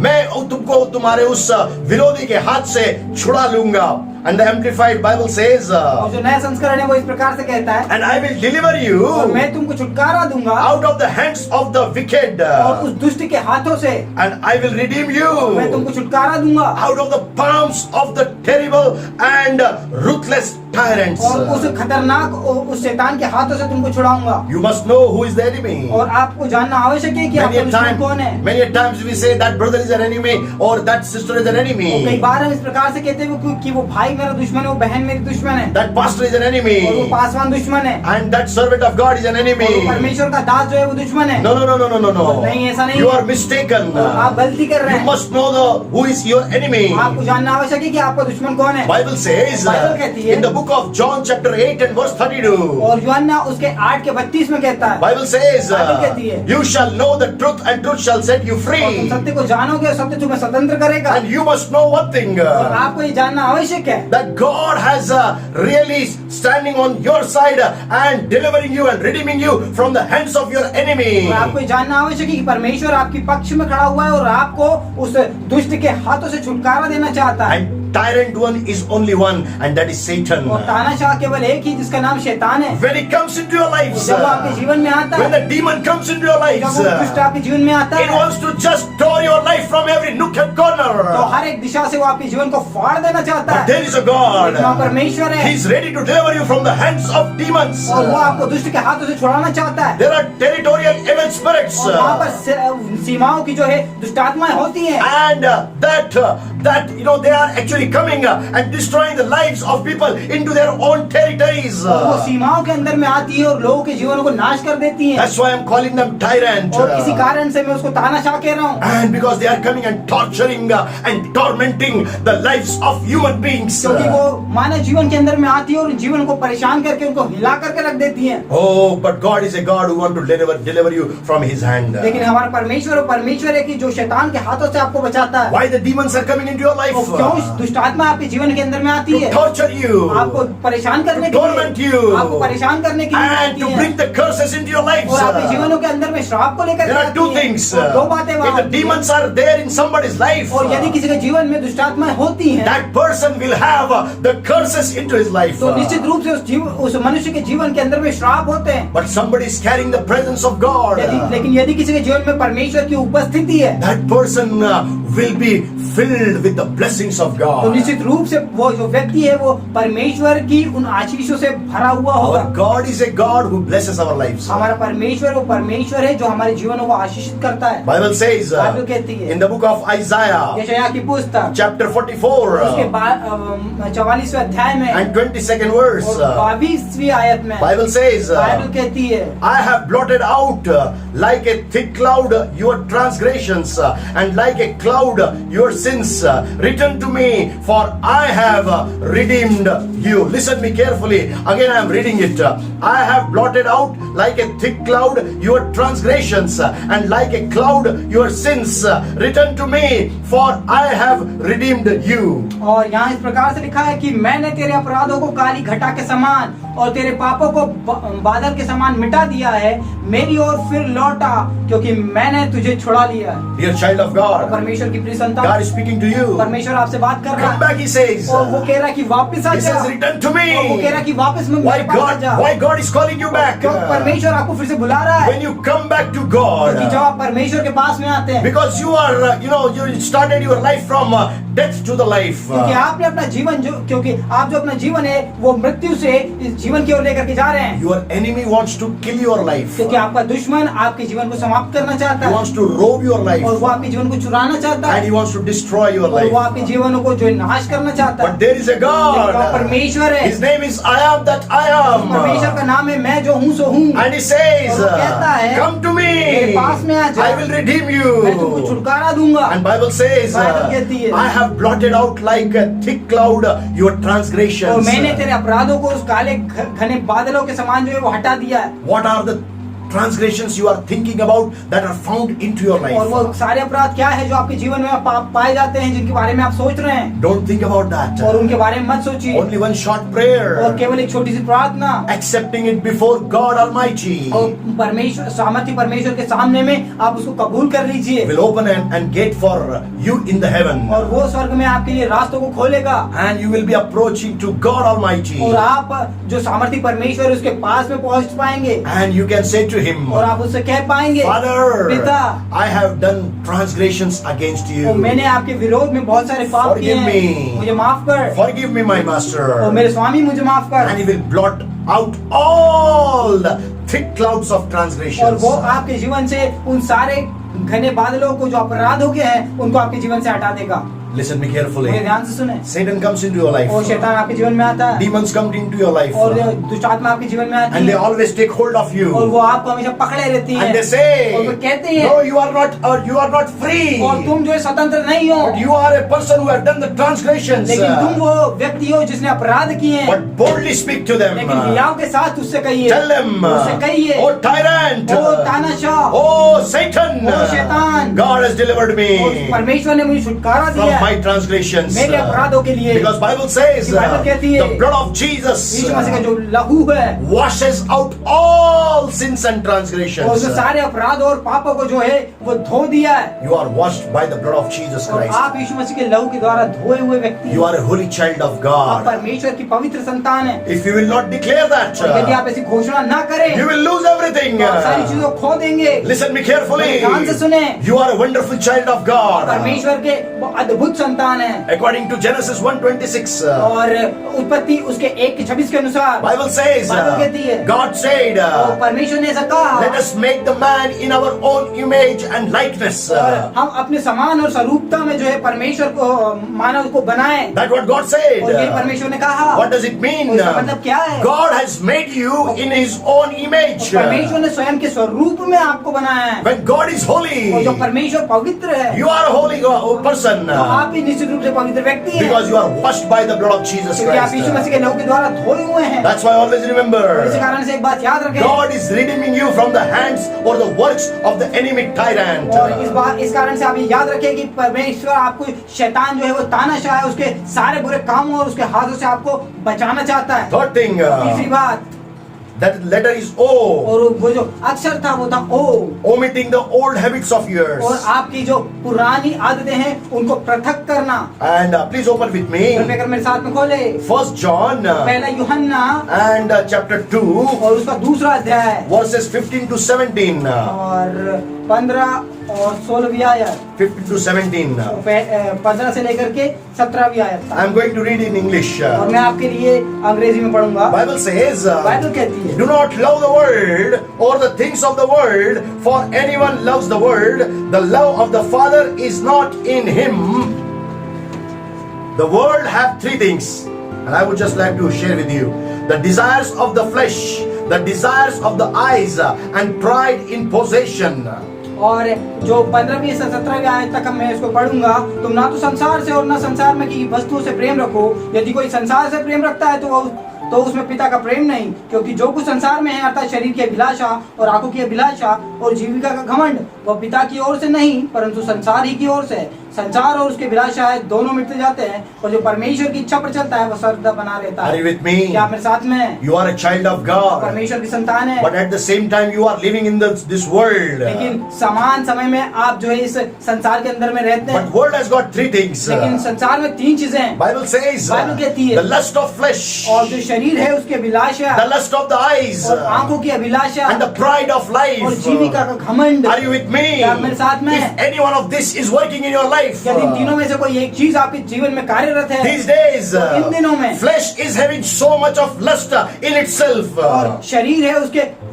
मैं तुमको तुम्हारे उस विरोधी के हाथ से छुड़ा लूंगा. And the Amplified Bible says, और जो नया संस्करण है वो इस प्रकार से कहता है, and I will deliver you और मैं तुमको छुटकारा दूंगा out of the hands of the wicked, और उस दुष्ट के हाथों से, and I will redeem you मैं तुमको छुटकारा दूंगा out of the palms of the terrible and ruthless tyrants. और उस खतरनाक उस शैतान के हाथों से तुमको छुड़ाऊंगा। You must know who is the enemy. और आपको जानना आवश्यक है कि Many आपका a दुश्मन कौन है। many a times we say that brother is an enemy or that sister is an और कई enemy. बार हम इस प्रकार से कहते हैं कि वो भाई मेरा दुश्मन है, वो बहन मेरी दुश्मन है, That pastor is an और वो enemy. पासवान दुश्मन है, And that servant of God is an और enemy. वो परमेश्वर का दास जो है वो दुश्मन है। No, no, no, no, no, no, no. नहीं, ऐसा नहीं You है। are mistaken. आप गलती कर रहे You हैं। must know who is your enemy. आपको जानना आवश्यक है कि आपका दुश्मन कौन है। Bible says बाइबल कहती है, in the book of John chapter 8 and verse 32, और यूहन्ना उसके 8 के 32 में कहता है, Bible says, बाइबल कहती है, you shall know the truth and truth shall set you और तुम free. सत्य को जानोगे और सत्य तुम्हें स्वतंत्र करेगा। And you must know one thing, और आपको ये जानना आवश्यक है that God has really standing on your side and delivering you and redeeming you from the hands of your enemy. और आपको ये जानना आवश्यक है कि परमेश्वर आपकी पक्ष में खड़ा हुआ है और आपको उस दुष्ट के हाथों से छुटकारा देना चाहता है। And tyrant one is only one, and that is Satan. और तानाशाह केवल एक ही, जिसका नाम शैतान है। When he comes into your lives, जब वो आपके जीवन में आता when है, the demon comes into your जब lives, वो दुष्ट आपके जीवन में आता it है, wants to just tore your life from every nook and तो corner. हर एक दिशा से वो आपके जीवन को फाड़ देना चाहता But है। there is a God. लेकिन वहाँ परमेश्वर है, He is ready to deliver you from the hands of demons. और वो आपको दुष्ट के हाथों से छुड़ाना चाहता है। There are territorial evil spirits, और वहाँ पर सीमाओं की जो है दुष्ट आत्माएं होती हैं, and that they are actually coming and destroying the lives of people into their own territories. और वो सीमाओं के अंदर में आती है और लोगों के जीवनों को नाश कर देती हैं। That's why I'm calling them tyrant. और इसी कारण से मैं उसको तानाशाह कह रहा हूँ। And because they are coming and torturing and tormenting the lives of human beings. क्योंकि वो मानव जीवन के अंदर में आती है और जीवन को परेशान करके उनको हिला करके रख देती हैं। Oh, but God is a God who want to deliver you from His hand. लेकिन हमारा परमेश्वर है कि जो शैतान के हाथों से आपको बचाता है। Why the demons are coming into your life? और क्यों दुष्ट आत्मा आपके जीवन के अंदर में आती To है? torture you, आपको परेशान करने to के torment लिए, you, आपको परेशान करने के लिए and आती to है। bring the curses into your lives. और आपके जीवनों के अंदर में श्राप को लेकर There के are two आती है। things. और दो बातें वहाँ If the होती हैं। demons are there in somebody's life, और यदि किसी के जीवन में दुष्ट आत्माएं होती हैं, that person will have the curses into his life. तो निश्चित रूप से उस मनुष्य के जीवन के अंदर में श्राप होते हैं। But somebody is carrying the presence of God. लेकिन यदि किसी के जीवन में परमेश्वर की उपस्थिति है, That person will be filled with the blessings of तो God. निश्चित रूप से वो जो व्यक्ति है वो परमेश्वर की उन आशीषों से भरा हुआ होगा। Our God is a God who blesses our lives. हमारा परमेश्वर वो परमेश्वर है जो हमारे जीवनों को आशीषित करता है। Bible says बाइबल कहती है in the book of Isaiah, यशायाह की पुस्तक chapter 44 उसके 44वें अध्याय में and 22nd verse, और 22वीं आयत में Bible says, बाइबल कहती है, I have blotted out like a thick cloud your transgressions and like a cloud your sins. Return to me, for I have redeemed you. Listen me carefully. Again I am reading it. I have blotted out like a thick cloud your transgressions and like a cloud your sins. Return to me, for I have redeemed you. और यहाँ इस प्रकार से लिखा है कि मैंने तेरे अपराधों को काली घटा के समान और तेरे पापों को बादल के समान मिटा दिया है। मेरी ओर फिर लौटा, क्योंकि मैंने तुझे छुड़ा लिया है। Dear child of God, परमेश्वर की प्रिय संतान, God is speaking to you. परमेश्वर आपसे बात कर रहा Come है back, He says. और वो कह रहा है कि वापस आ He जा। says, return to और वो कह रहा है me. कि वापस में मेरे पास आ जा। Why God is calling you back? क्यों परमेश्वर आपको फिर से बुला रहा है? When you come back to क्योंकि जब God, आप परमेश्वर के पास में आते हैं, because you are, you started your life from death to the life. क्योंकि आपने अपना जीवन क्योंकि आप जो अपना जीवन है वो मृत्यु से इस जीवन की ओर लेकर के जा रहे हैं। Your enemy wants to kill your life. क्योंकि आपका दुश्मन आपके जीवन को समाप्त करना चाहता He है wants to rob your life. और वो आपके जीवन को चुराना चाहता And he है wants to destroy your और वो life. आपके जीवनों को जो नाश करना चाहता But है। there is a लेकिन वहाँ God. परमेश्वर है। His name is I am that I परमेश्वर am. का नाम है मैं जो हूँ सो हूँ। And he says, और वो कहता है, come to मेरे me. पास में आ जा। I will redeem मैं तुमको you. छुटकारा दूंगा। And Bible says, बाइबल कहती है, I have blotted out like a thick cloud your और transgressions. मैंने तेरे अपराधों को उस काले घने बादलों के समान जो है वो हटा दिया है। What are the transgressions you are thinking about that are found into your और वो life? सारे अपराध क्या है जो आपके जीवन में पाए जाते हैं, जिनके बारे में आप सोच रहे हैं? Don't think about that. और उनके बारे में मत सोचिए। Only one short और prayer, केवल एक छोटी सी प्रार्थना accepting it before God Almighty, और परमेश्वर सामर्थ्य परमेश्वर के सामने में आप उसको कबूल कर लीजिए will open and gate for you in the heaven. और वो स्वर्ग में आपके लिए रास्तों को खोलेगा And you will be approaching to God Almighty. और आप जो सामर्थ्य परमेश्वर है उसके पास में पहुंच पाएंगे And you can say to Him, और आप उससे कह पाएंगे, Father, पिता, I have done transgressions against और you. मैंने आपके विरोध में बहुत सारे पाप किए Forgive हैं, me. मुझे माफ कर। Forgive me, my और master. मेरे स्वामी मुझे माफ कर। And He will blot out all the thick clouds of और transgressions. वो आपके जीवन से उन सारे घने बादलों को जो अपराधों के हैं उनको आपके जीवन से हटा देगा। Listen me मेरे carefully. ध्यान से सुने। Satan comes into your life. और शैतान आपके जीवन में आता है Demons come into your life. और दुष्ट आत्मा आपके जीवन में आती And they है always take hold of और you. वो आपको हमेशा पकड़े रहती है And they say, और वो कहते हैं no, you are not free. और तुम जो है स्वतंत्र नहीं हो, But you are a person who have done the transgressions. लेकिन तुम वो व्यक्ति हो जिसने अपराध किए हैं। But boldly speak to them. लेकिन हियाव के साथ उससे कहिए, Tell them, उससे कहिए, oh tyrant, ओ तानाशाह, oh Satan, ओ शैतान, God has delivered और me परमेश्वर ने मुझे छुटकारा from दिया my है transgressions. मेरे अपराधों के लिए। Because Bible says, बाइबल कहती है, the blood of Jesus यीशु मसीह का जो लहू है washes out all sins and और transgressions. उसने सारे अपराध और पापों को जो है वो धो दिया है You are washed by the blood of Jesus और Christ. आप यीशु मसीह के लहू के द्वारा धोए हुए व्यक्ति You हैं। are a holy child of आप God. परमेश्वर की पवित्र संतान है। If you will not declare that, और यदि आप ऐसी घोषणा ना करें you will lose everything. तो आप सारी चीजों को खो देंगे। Listen me carefully. ध्यान से सुने, You are a wonderful child of God. परमेश्वर के वो अद्भुत संतान है। According to Genesis 1:26, और उत्पत्ति उसके 1:26 के अनुसार Bible says, बाइबल कहती है, God said, और परमेश्वर ने ऐसा कहा, let us make the man in our own image and likeness. और हम अपने समान और स्वरूपता में जो है परमेश्वर को मानव को बनाएं। That's what God said. और ये परमेश्वर ने कहा। What does it mean? उसका मतलब क्या है? God has made you in His own image. परमेश्वर ने स्वयं के स्वरूप में आपको बनाया है। When God is holy, और जो परमेश्वर पवित्र है, you are a holy person. तो आप भी निश्चित रूप से पवित्र व्यक्ति हैं। Because you are washed by the blood of Jesus क्योंकि आप यीशु Christ. मसीह के लहू के द्वारा धोए हुए हैं। That's why always और इस remember, कारण से एक बात याद रखें, God is redeeming you from the hands or the works of the enemy tyrant. और इस कारण से आप ये याद रखें कि परमेश्वर आपको शैतान जो है वो तानाशाह है, उसके सारे बुरे कामों और उसके हाथों से आपको बचाना चाहता है। Third thing, तीसरी बात, that letter is O, और वो जो अक्षर था वो था ओ, omitting the old habits of yours. और आपकी जो पुरानी आदतें हैं उनको पृथक करना। And please open with me, कृपया कर मेरे साथ में खोले 1 John पहला यूहन्ना and chapter 2, और उसका दूसरा अध्याय verses 15 to 17. और 15 और 16वीं आयत, 15 to 17. 15 से लेकर के 17वीं आयत तक। I'm going to read in English. और मैं आपके लिए अंग्रेजी में पढ़ूंगा। Bible says, बाइबल कहती है, do not love the world or the things of the world, for anyone loves the world, the love of the Father is not in him. The world have three things, and I would just like to share with you: the desires of the flesh, the desires of the eyes, and pride in possession. और जो 15वीं से 17वीं आयत तक मैं इसको पढ़ूंगा, तुम ना तो संसार से और ना संसार में की वस्तुओं से प्रेम रखो। यदि कोई संसार से प्रेम रखता है तो उसमें पिता का प्रेम नहीं, क्योंकि जो कुछ संसार में है अर्थात शरीर की अभिलाषा और आंखों की अभिलाषा और जीविका का घमंड, वह पिता की ओर से नहीं परंतु संसार ही की ओर से है। संसार और उसके अभिलाषाएं दोनों मिटते जाते हैं, और जो परमेश्वर की इच्छा पर चलता है वह सदा बना रहता Are है। you with me? क्या आप मेरे साथ में हैं? You are a child of God, परमेश्वर की संतान है, but at the same time you are living in this world. लेकिन समान समय में आप जो है इस संसार के अंदर में रहते But हैं। world has got three things. लेकिन संसार में तीन चीजें हैं। Bible says, बाइबल कहती है, the lust of flesh, और जो शरीर है उसकी अभिलाषा, the lust of the eyes, और आंखों की अभिलाषा, and the pride of life. और जीविका का घमंड। Are you with me? क्या आप मेरे साथ में हैं? If any one of this is working in your life, यदि इन तीनों में से कोई एक चीज आपके जीवन में कार्यरत है, these days, तो इन दिनों में flesh is having so much of lust in itself. और शरीर है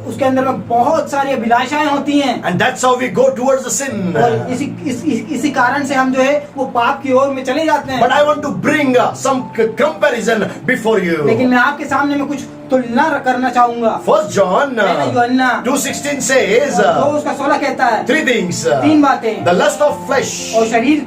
उसके अंदर में बहुत सारी अभिलाषाएं होती हैं, And that's how we go towards the sin. और इसी कारण से हम जो है वो पाप की ओर में चले जाते But हैं। I want to bring some comparison before you. लेकिन मैं आपके सामने में कुछ तुलना करना चाहूंगा। 1 John पहला यूहन्ना 2:16 says, तो उसका 16 कहता है, three things. तीन बातें, The lust of flesh, और शरीर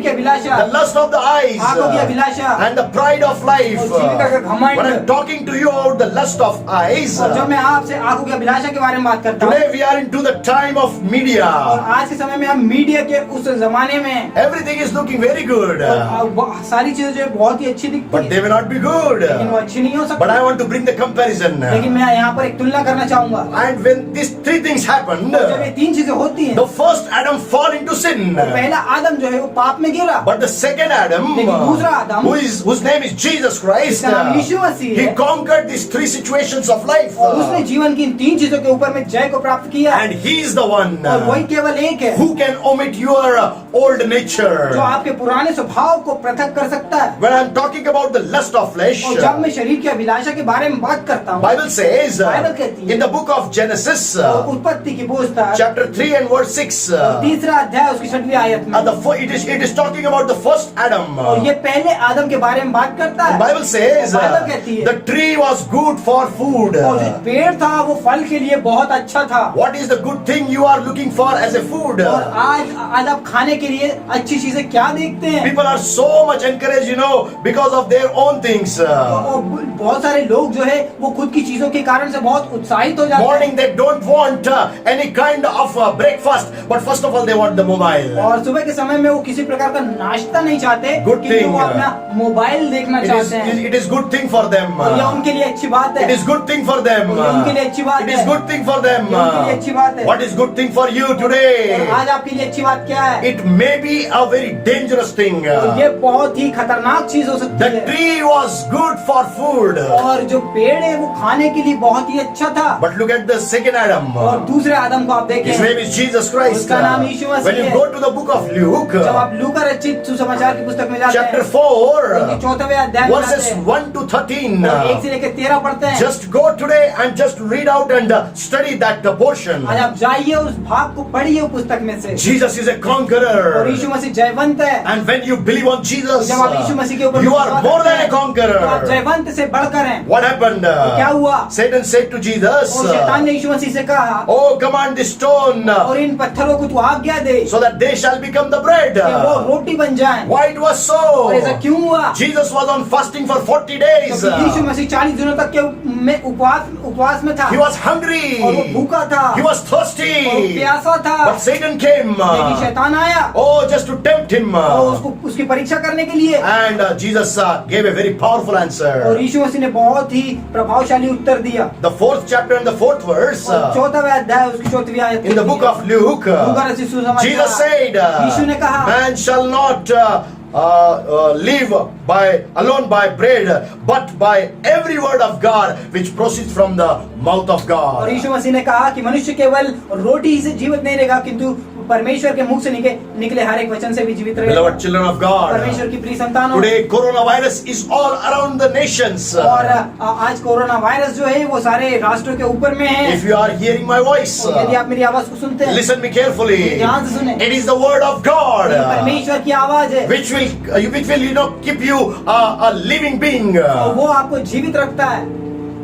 की अभिलाषा, the lust of the eyes, आंखों की अभिलाषा, and the pride of life. और जीविका का घमंड। When I'm talking to you about the lust of eyes, और जब मैं आपसे आंखों की अभिलाषा के बारे में बात करता हूँ, today we are into the time of media. और आज के समय में हम मीडिया के उस जमाने में हैं, Everything is looking very good, और सारी चीजें जो है बहुत ही अच्छी दिखती but है, they may not be good. लेकिन वो अच्छी नहीं हो But सकती। I want to bring the comparison. लेकिन मैं यहाँ पर एक तुलना करना चाहूंगा। And when these three things happened, और जब ये तीन चीजें होती हैं, the first Adam fall into sin. तो पहला आदम जो है वो पाप में गिरा, But the second Adam, लेकिन दूसरा आदम, whose name is Jesus Christ, जिसका नाम यीशु मसीह he है, conquered these three situations of life. और उसने जीवन की इन तीन चीजों के ऊपर में जय को प्राप्त किया, And he is the one और वही केवल एक है who can omit your old nature. जो आपके पुराने स्वभाव को पृथक कर सकता है। When I'm talking about the lust of flesh, और जब मैं शरीर की अभिलाषा के बारे में बात करता हूँ, Bible says बाइबल कहती है, in the book of Genesis, उत्पत्ति की पुस्तक chapter 3 and verse 6, तीसरा अध्याय उसकी 6वीं आयत में, it is talking about the first Adam. और ये पहले आदम के बारे में बात करता The है। Bible says बाइबल कहती है the tree was good for food. और जो पेड़ था वो फल के लिए बहुत अच्छा था। What is the good thing you are looking for as a food? और आज आप खाने के लिए अच्छी चीजें क्या देखते हैं? People are so much encouraged, because of their own things. और बहुत सारे लोग जो है वो खुद की चीजों के कारण से बहुत उत्साहित हो जाते हैं। Morning they don't want any kind of breakfast, but first of all they want the mobile. और सुबह के समय में वो किसी प्रकार का नाश्ता नहीं चाहते, Good किंतु thing. वो अपना मोबाइल देखना चाहते हैं। It is good thing for them. और ये उनके लिए अच्छी बात है। It is good thing for them. ये उनके लिए अच्छी बात It है। is good thing for them. ये उनके लिए अच्छी बात है। What is good thing for you और today? आज आपके लिए अच्छी बात क्या है? It may be a very dangerous thing. और ये बहुत ही खतरनाक चीज हो सकती The है। tree was good for food. और जो पेड़ है वो खाने के लिए बहुत ही अच्छा था। But look at the second Adam. और दूसरे आदम को आप देखें, His name is Jesus Christ. उसका नाम यीशु मसीह When you है। go to the book of Luke, जब आप लूका रचित सुसमाचार की पुस्तक में जाते chapter हैं, 4, उनके 4वें अध्याय में जाते verses हैं, 1 to 13. और 1 से लेकर 13 पढ़ते हैं। Just go today and just read out and study that portion. आज आप जाइए उस भाग को पढ़िए उस पुस्तक में से। Jesus is a और conqueror. यीशु मसीह जयवंत है। And when you believe on Jesus, जब आप यीशु मसीह के ऊपर you are विश्वास more करते than a हैं, तो आप conqueror. जयवंत से बढ़कर हैं। What happened? क्या हुआ? Satan said to Jesus, और शैतान ने यीशु मसीह से कहा, oh, command this stone और इन पत्थरों को तू आज्ञा दे so that they shall become the bread. कि वो रोटी बन जाएं। Why it was और ऐसा so? क्यों हुआ? Jesus was on fasting for 40 days. क्योंकि यीशु मसीह 40 दिनों तक के उपवास में था। He was hungry. और वो भूखा था। He was और वो thirsty. प्यासा था। But Satan came. लेकिन शैतान आया Oh, just to tempt him. और उसको उसकी परीक्षा करने के लिए। And Jesus gave a very powerful और answer. यीशु मसीह ने बहुत ही प्रभावशाली उत्तर दिया। The 4th chapter and the 4th verse और 4वां अध्याय उसकी 4वीं आयत in the book of Luke, लूका रचित सुसमाचार, Jesus said, यीशु ने कहा, man shall not live alone by bread, but by every word of God which proceeds from the mouth of और God. यीशु मसीह ने कहा कि मनुष्य केवल रोटी ही से जीवित नहीं रहेगा, किंतु परमेश्वर के मुख से निकले हर एक वचन से भी जीवित रहेगा। Beloved children of God, परमेश्वर की प्रिय संतानों, today coronavirus is all around the nations. और आज कोरोना वायरस जो है वो सारे राष्ट्रों के ऊपर में है। If you are hearing my voice, और यदि आप मेरी आवाज को सुनते हैं, listen me carefully. ध्यान से सुने। It is the word of God ये परमेश्वर की आवाज है, which will keep you a living being. और वो आपको जीवित रखता है।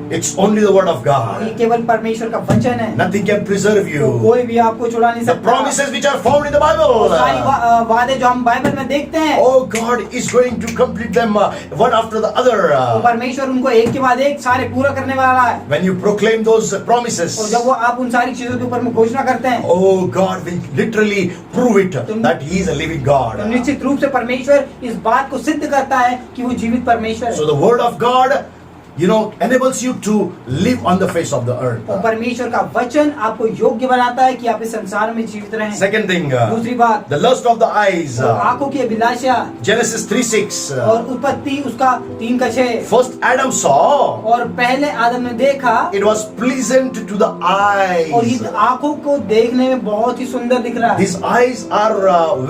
It's only the word of ये God. केवल परमेश्वर का वचन है। Nothing can preserve you. कोई भी आपको छुड़ा नहीं The सकता। promises which are found in the Bible. सारी वादे जो हम बाइबल में देखते हैं, Oh, God is going to complete them one after the other. तो परमेश्वर उनको एक के बाद एक सारे पूरा करने वाला है। When you proclaim those promises, और जब वो आप उन सारी चीजों के ऊपर में घोषणा करते हैं, oh, God will literally prove it that He is a living God. तो निश्चित रूप से परमेश्वर इस बात को सिद्ध करता है कि वो जीवित परमेश्वर So है। the word of God, enables you to live on the face of the earth. और परमेश्वर का वचन आपको योग्य बनाता है कि आप इस संसार में जीवित रहें। Second thing, दूसरी बात, the lust of the eyes. आंखों की अभिलाषा, Genesis 3:6. और उत्पत्ति उसका 3:6। First Adam saw, और पहले आदम ने देखा it was pleasant to the eyes. और ये आंखों को देखने में बहुत ही सुंदर दिख रहा है। These eyes are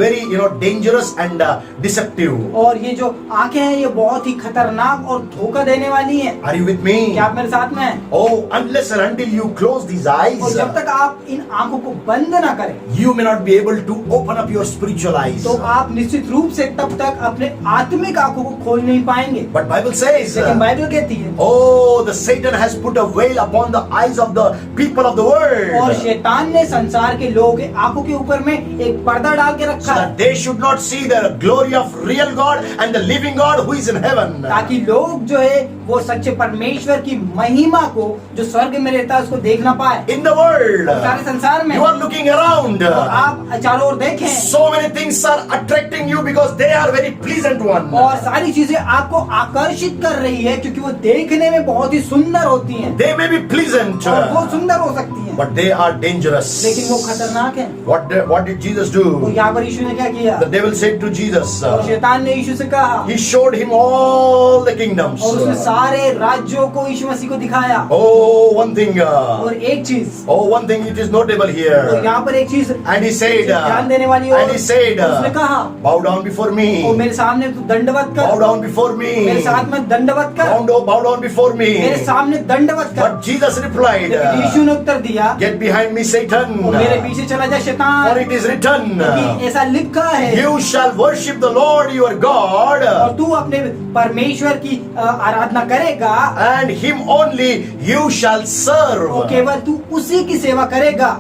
very dangerous and deceptive. और ये जो आंखें हैं ये बहुत ही खतरनाक और धोखा देने वाली हैं। Are you with me? क्या आप मेरे साथ में हैं? Oh, unless and until you close these और eyes, जब तक आप इन आंखों को बंद ना करें, you may not be able to open up your spiritual eyes. तो आप निश्चित रूप से तब तक अपने आत्मिक आंखों को खोल नहीं पाएंगे। But Bible says, लेकिन बाइबल कहती है, oh, the Satan has put a veil upon the eyes of the people of the और world, शैतान ने संसार के लोगों के आंखों के ऊपर में एक पर्दा डाल के so रखा है, that they should not see the glory of real God and the living God who is in heaven. ताकि लोग जो है वो सच्चे परमेश्वर की महिमा को जो स्वर्ग में रहता है उसको देख ना पाए। In the world, सारे संसार में you are looking around. और आप चारों ओर देखें, So many things are attracting you because they are very pleasant one. और सारी चीजें आपको आकर्षित कर रही है क्योंकि वो देखने में बहुत ही सुंदर होती हैं, They may be pleasant, और वो सुंदर हो सकती हैं, but they are dangerous. लेकिन वो खतरनाक है। What did Jesus तो do? यहाँ पर यीशु ने क्या किया? The devil said to Jesus, और शैतान ने यीशु से कहा, he showed him all the kingdoms. और उसने सारे राज्यों को यीशु मसीह को दिखाया। Oh, one thing. और एक चीज, Oh, one thing it is notable और here. यहाँ पर एक चीज And he said, ध्यान देने वाली and he said, उसने कहा, bow down before और me. मेरे सामने तू दंडवत Bow कर, down before मेरे me. साथ में दंडवत कर, Bow down before me. मेरे सामने दंडवत कर। But Jesus replied, लेकिन यीशु ने उत्तर दिया, Get behind me, Satan. और मेरे पीछे चला जा For शैतान, it is written, क्योंकि ऐसा लिखा है, you shall worship the Lord your God, और तू अपने परमेश्वर की आराधना करेगा and him only you shall और serve. केवल तू उसी की सेवा करेगा।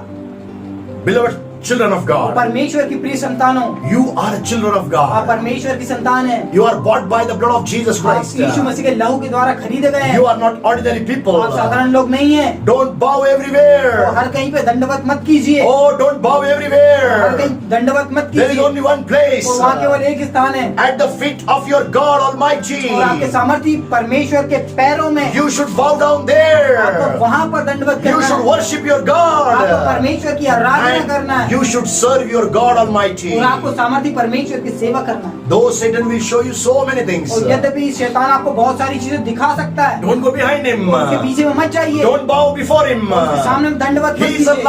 Beloved children of God, परमेश्वर की प्रिय संतानों, you are children of आप God. परमेश्वर की संतान है, You are bought by the blood of Jesus आप Christ. यीशु मसीह के लहू के द्वारा खरीदे गए हैं। You are not ordinary people. आप साधारण लोग नहीं हैं। Don't bow और everywhere. हर कहीं पे दंडवत मत कीजिए, Oh, don't bow her everywhere. कहीं दंडवत मत There is कीजिए। only one place. और वहाँ केवल एक स्थान है, At the feet of your God Almighty. और आपके सामर्थी परमेश्वर के पैरों में You should bow down आपको there. वहाँ पर दंडवत You करना should है। worship your आपको God. परमेश्वर की आराधना करना And है, you should serve your God Almighty. और आपको सामर्थी परमेश्वर की सेवा करना है। Though Satan will show you so many things, और यद्यपि शैतान आपको बहुत सारी चीजें दिखा सकता है, don't go behind him. उसके पीछे में मत जाइए, Don't bow before him. उसके सामने में दंडवत मत He is a कीजिए।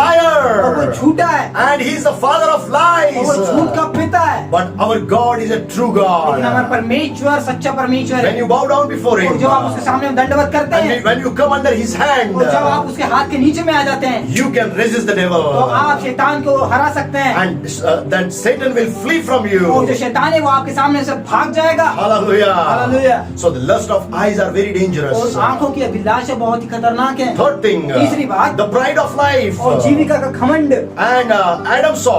और वो liar. झूठा है, And he is the father of और वो झूठ lies. का पिता है। But our God is a true लेकिन हमारा God. परमेश्वर सच्चा परमेश्वर When है। you bow down before और him, जब आप उसके सामने में दंडवत करते हैं, and when you come under his hand, और जब आप उसके हाथ के नीचे में आ जाते हैं, you can resist the तो devil. आप शैतान को हरा सकते हैं, And then Satan will flee from और you. जो शैतान है वो आपके सामने से भाग जाएगा। Hallelujah. Hallelujah. So the lust of eyes are very dangerous. और आंखों की अभिलाषा बहुत ही खतरनाक है। Third thing, तीसरी बात, the pride of life. और जीविका का घमंड। And Adam saw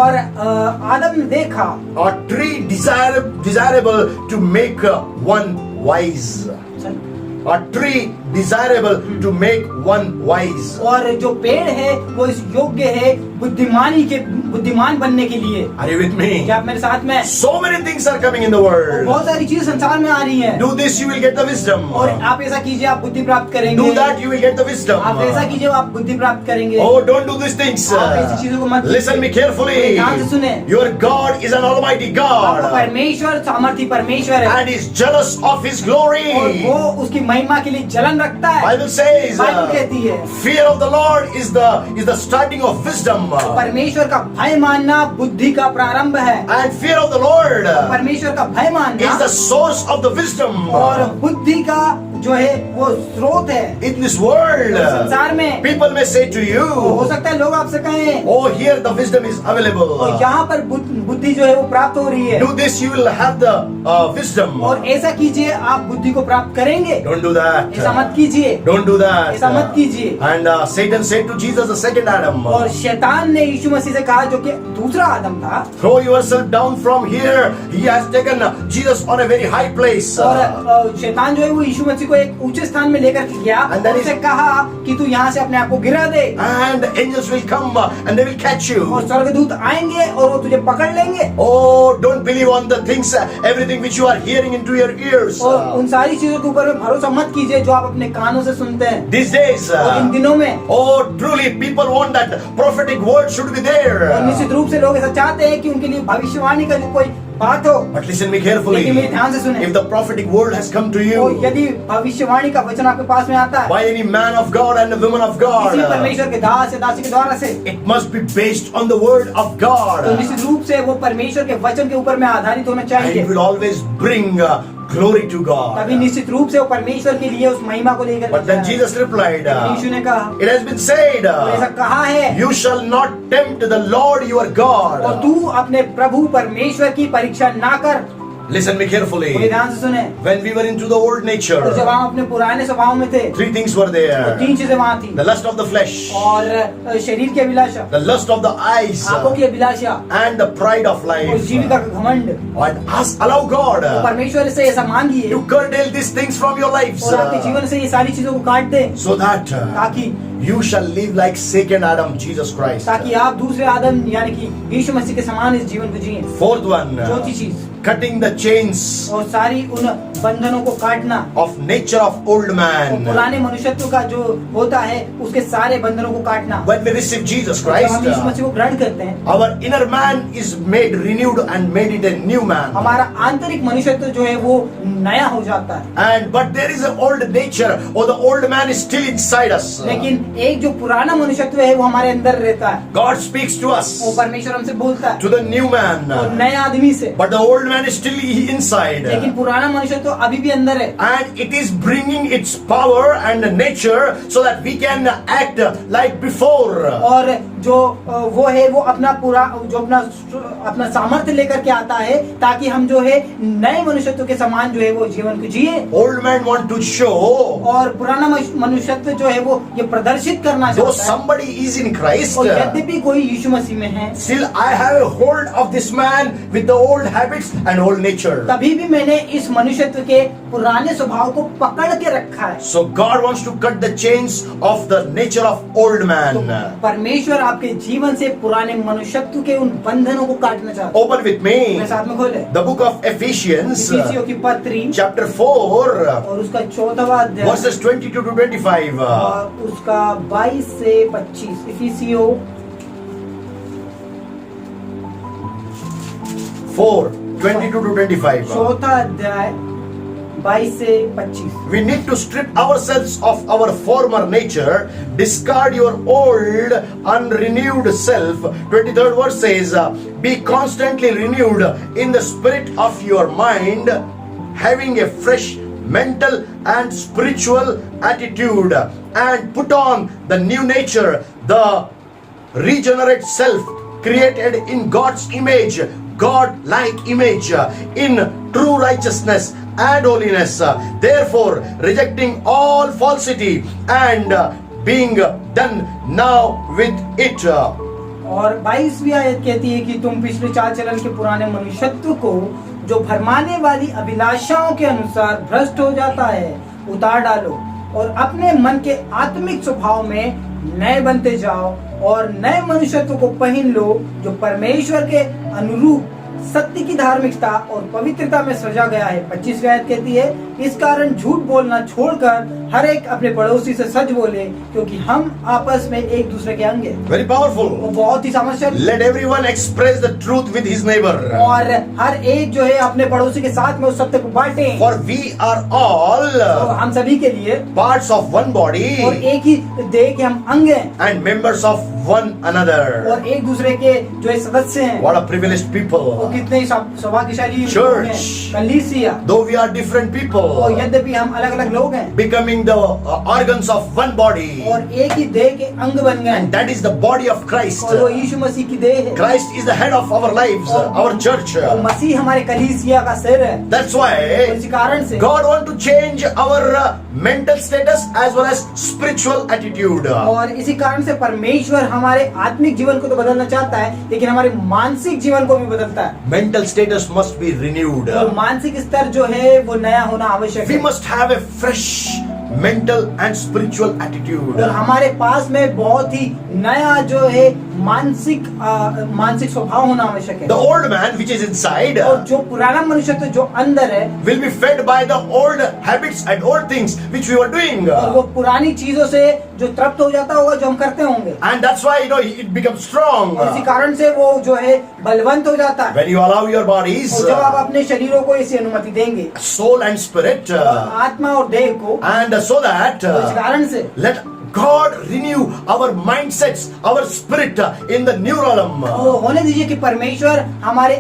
और आदम ने देखा a tree desirable to make one wise. A tree desirable to make one wise. और जो पेड़ है वो इस योग्य है बुद्धिमान बनने के लिए। Are you with me? क्या आप मेरे साथ में? So many things are coming in the world. बहुत सारी चीजें संसार में आ रही हैं। Do this, you will get the wisdom. और आप ऐसा कीजिए, आप बुद्धि प्राप्त करेंगे। Do that, you will get the wisdom. आप ऐसा कीजिए, आप बुद्धि प्राप्त करेंगे। Oh, don't do these things. आप ऐसी चीजों को मत कीजिए। Listen me carefully. ध्यान से सुने। Your God is an almighty आपका God परमेश्वर सामर्थी परमेश्वर है, and is jealous of his और glory. वो उसकी महिमा के लिए जलन रखता है। Bible says, बाइबल कहती है, fear of the Lord is the starting of wisdom. परमेश्वर का भय मानना बुद्धि का प्रारंभ है। And fear of the Lord परमेश्वर का भय is मानना the source of the wisdom. और बुद्धि का जो है वो स्रोत है। In this world, संसार में people may say to you, हो सकता है लोग आपसे कहें, oh, here the wisdom is available. और यहाँ पर बुद्धि जो है वो प्राप्त हो रही है, Do this, you will have the wisdom. और ऐसा कीजिए आप बुद्धि को प्राप्त करेंगे। Don't do that. ऐसा मत कीजिए, Don't do that. ऐसा मत कीजिए। And Satan said to Jesus, the second Adam, और शैतान ने यीशु मसीह से कहा, जो कि दूसरा आदम था, throw yourself down from here. He has taken Jesus on a very high place. और शैतान जो है वो यीशु मसीह को एक ऊंचे स्थान में लेकर के गया And then और उससे कहा कि तू यहाँ से अपने आप को गिरा दे, And the angels will come and they will catch you. और स्वर्गदूत आएंगे और वो तुझे पकड़ लेंगे। Oh, don't believe on the things, everything which you are hearing into your ears. और उन सारी चीजों के ऊपर में भरोसा मत कीजिए जो आप अपने कानों से सुनते हैं। These days, और इन दिनों में oh, truly people want that prophetic word should be और there. निश्चित रूप से लोग ऐसा चाहते हैं कि उनके लिए भविष्यवाणी का जो कोई बात हो। But listen me carefully. लेकिन मेरे ध्यान से सुने, If the prophetic word has come to और you यदि भविष्यवाणी का वचन आपके पास में आता है by any man of God and a woman of God, किसी परमेश्वर के दास या दासी के द्वारा से, it must be based on the word of तो God. निश्चित रूप से वो परमेश्वर के वचन के ऊपर में आधारित होना And चाहिए। it will always bring glory to God. तभी निश्चित रूप से वो परमेश्वर के लिए उस महिमा को लेकर But then Jesus replied, यीशु ने कहा, it has been said, और ऐसा कहा है, you shall not tempt the Lord your और God. तू अपने प्रभु परमेश्वर की परीक्षा ना कर। Listen me मेरे carefully. ध्यान से सुने, When we were into the old और जब nature, हम अपने पुराने स्वभाव में थे, three things were तो there. तीन चीजें वहाँ थी, The lust of the flesh, और शरीर की अभिलाषा, the lust of the eyes, आंखों की अभिलाषा, and the pride of और life. जीविका का घमंड। And ask, allow God परमेश्वर से ऐसा मांगिए to curtail these things from your lives, और आपके जीवन से ये सारी चीजों को काट दे, so that ताकि you shall live like second Adam, Jesus Christ. ताकि आप दूसरे आदम यानी कि यीशु मसीह के समान इस जीवन को जिए। Fourth one, चौथी चीज, cutting the chains और सारी उन बंधनों को काटना, of nature of old और man. पुराने मनुष्यत्व का जो होता है उसके सारे बंधनों को काटना। When we receive Jesus जब हम यीशु Christ, मसीह को ग्रहण करते हैं, our inner man is made renewed and made it a new man. हमारा आंतरिक मनुष्यत्व जो है वो नया हो जाता है। And but there is an old nature, or the old man is still inside us. लेकिन एक जो पुराना मनुष्यत्व है वो हमारे अंदर रहता है। God speaks to us, वो परमेश्वर हमसे बोलता है, to the new और man. नए आदमी से। But the old man is still inside. लेकिन पुराना मनुष्यत्व अभी भी अंदर है, and it is bringing its power and nature so that we can act like before. और जो वो है वो अपना पूरा जो अपना सामर्थ्य लेकर के आता है ताकि हम जो है नए मनुष्यत्व के समान जो है वो जीवन को जिए। Old man want to show, और पुराना मनुष्यत्व जो है वो ये प्रदर्शित करना though चाहता है, somebody is in Christ, और यद्यपि कोई यीशु मसीह में है, still I have a hold of this man with the old habits and old nature. तभी भी मैंने इस मनुष्यत्व के पुराने स्वभाव को पकड़ के रखा है। So God wants to cut the chains of the nature of old man. परमेश्वर आपके जीवन से पुराने मनुष्यत्व के उन बंधनों को काटना चाहता है। Open with me मेरे साथ में खोले the book of Ephesians, इफिसियों की पत्री chapter 4, और उसका 4वां अध्याय verses 22 to 25. और उसका 22 से 25। इफिसियों 4, 22 to 25. 4वां अध्याय 22 से 25। We need to strip ourselves of our former nature, discard your old unrenewed self. 23rd verse says, be constantly renewed in the spirit of your mind, having a fresh mental and spiritual attitude, and put on the new nature, the regenerate self created in God's image, God-like image, in true righteousness and holiness. Therefore, rejecting all falsity and being done now with it. और 22वीं आयत कहती है कि तुम पिछले चाल चलन के पुराने मनुष्यत्व को जो भरमाने वाली अभिलाषाओं के अनुसार भ्रष्ट हो जाता है उतार डालो और अपने मन के आत्मिक स्वभाव में नए बनते जाओ और नए मनुष्यत्व को पहन लो जो परमेश्वर के अनुरूप सत्य की धार्मिकता और पवित्रता में सजा गया है। 25वीं आयत कहती है इस कारण झूठ बोलना छोड़कर हर एक अपने पड़ोसी से सच बोले क्योंकि हम आपस में एक दूसरे के अंग हैं। Very powerful. वो बहुत ही समझदार। Let everyone express the truth with his neighbor. और हर एक जो है अपने पड़ोसी के साथ में उस सत्य को बांटे। For we are all तो हम सभी के लिए parts of one body और एक ही देह के हम अंग हैं and members of one another. और एक दूसरे के जो है सदस्य हैं। What a privileged वो people. कितने ही सौभाग्यशाली लोग हैं। Church. कलीसिया। Though we are different और people, यद्यपि हम अलग अलग लोग हैं becoming the organs of one body, और एक ही देह के अंग बन गए and that is the body of Christ. और वो यीशु मसीह की देह है। Christ is the head of our lives, our church. और मसीह हमारे कलीसिया का सिर है। That's और why इसी कारण से God want to change our mental status as well as spiritual attitude. और इसी कारण से परमेश्वर हमारे आत्मिक जीवन को तो बदलना चाहता है लेकिन हमारे मानसिक जीवन को भी बदलता है। Mental status must be renewed. और मानसिक स्तर जो है वो नया होना आवश्यक We है must have a fresh mental and spiritual attitude. और हमारे पास में बहुत ही नया जो है मानसिक स्वभाव होना आवश्यक है। The old man which is inside और जो पुराना मनुष्य तो जो अंदर है will be fed by the old habits and old things which we were doing. और वो पुरानी चीजों से जो तृप्त हो जाता होगा जो हम करते होंगे And that's why it becomes strong. और इसी कारण से वो जो है बलवंत हो जाता है। When you allow your bodies, और जब आप अपने शरीरों को इसी अनुमति देंगे soul and spirit, आत्मा और देह को and so that तो इस कारण से let God renew our mindsets, our spirit in the new realm. वो होने दीजिए कि परमेश्वर हमारे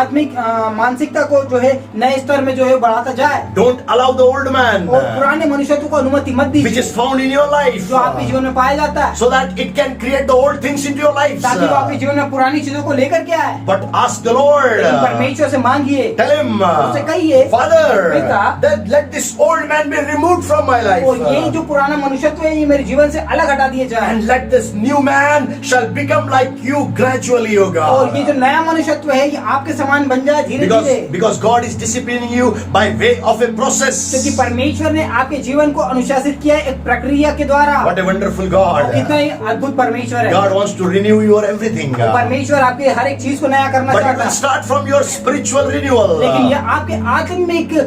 आत्मिक मानसिकता को जो है नए स्तर में जो है बढ़ाता जाए। Don't allow the old man और पुराने मनुष्यत्व को अनुमति मत which दीजिए is found in your life जो आपके जीवन में पाया जाता है so that it can create the old things into your lives. ताकि वो आपके जीवन में पुरानी चीजों को लेकर के आए। But ask the Lord. लेकिन परमेश्वर से मांगिए, Tell him, उससे कहिए, Father, पिता, that let this old man be removed from my life. और ये जो पुराना मनुष्यत्व है ये मेरे जीवन से अलग हटा दिए जाए And let this new man shall become like you gradually, O और ये जो God. नया मनुष्यत्व है ये आपके समान बन जाए धीरे धीरे Because God is disciplining you by way of a process. क्योंकि परमेश्वर ने आपके जीवन को अनुशासित किया है एक प्रक्रिया के द्वारा। What a wonderful और कितना God. ही अद्भुत परमेश्वर है। God wants to renew your everything. परमेश्वर आपके हर एक चीज को नया करना But it चाहता will है start from your spiritual renewal लेकिन यह आपके आत्मिक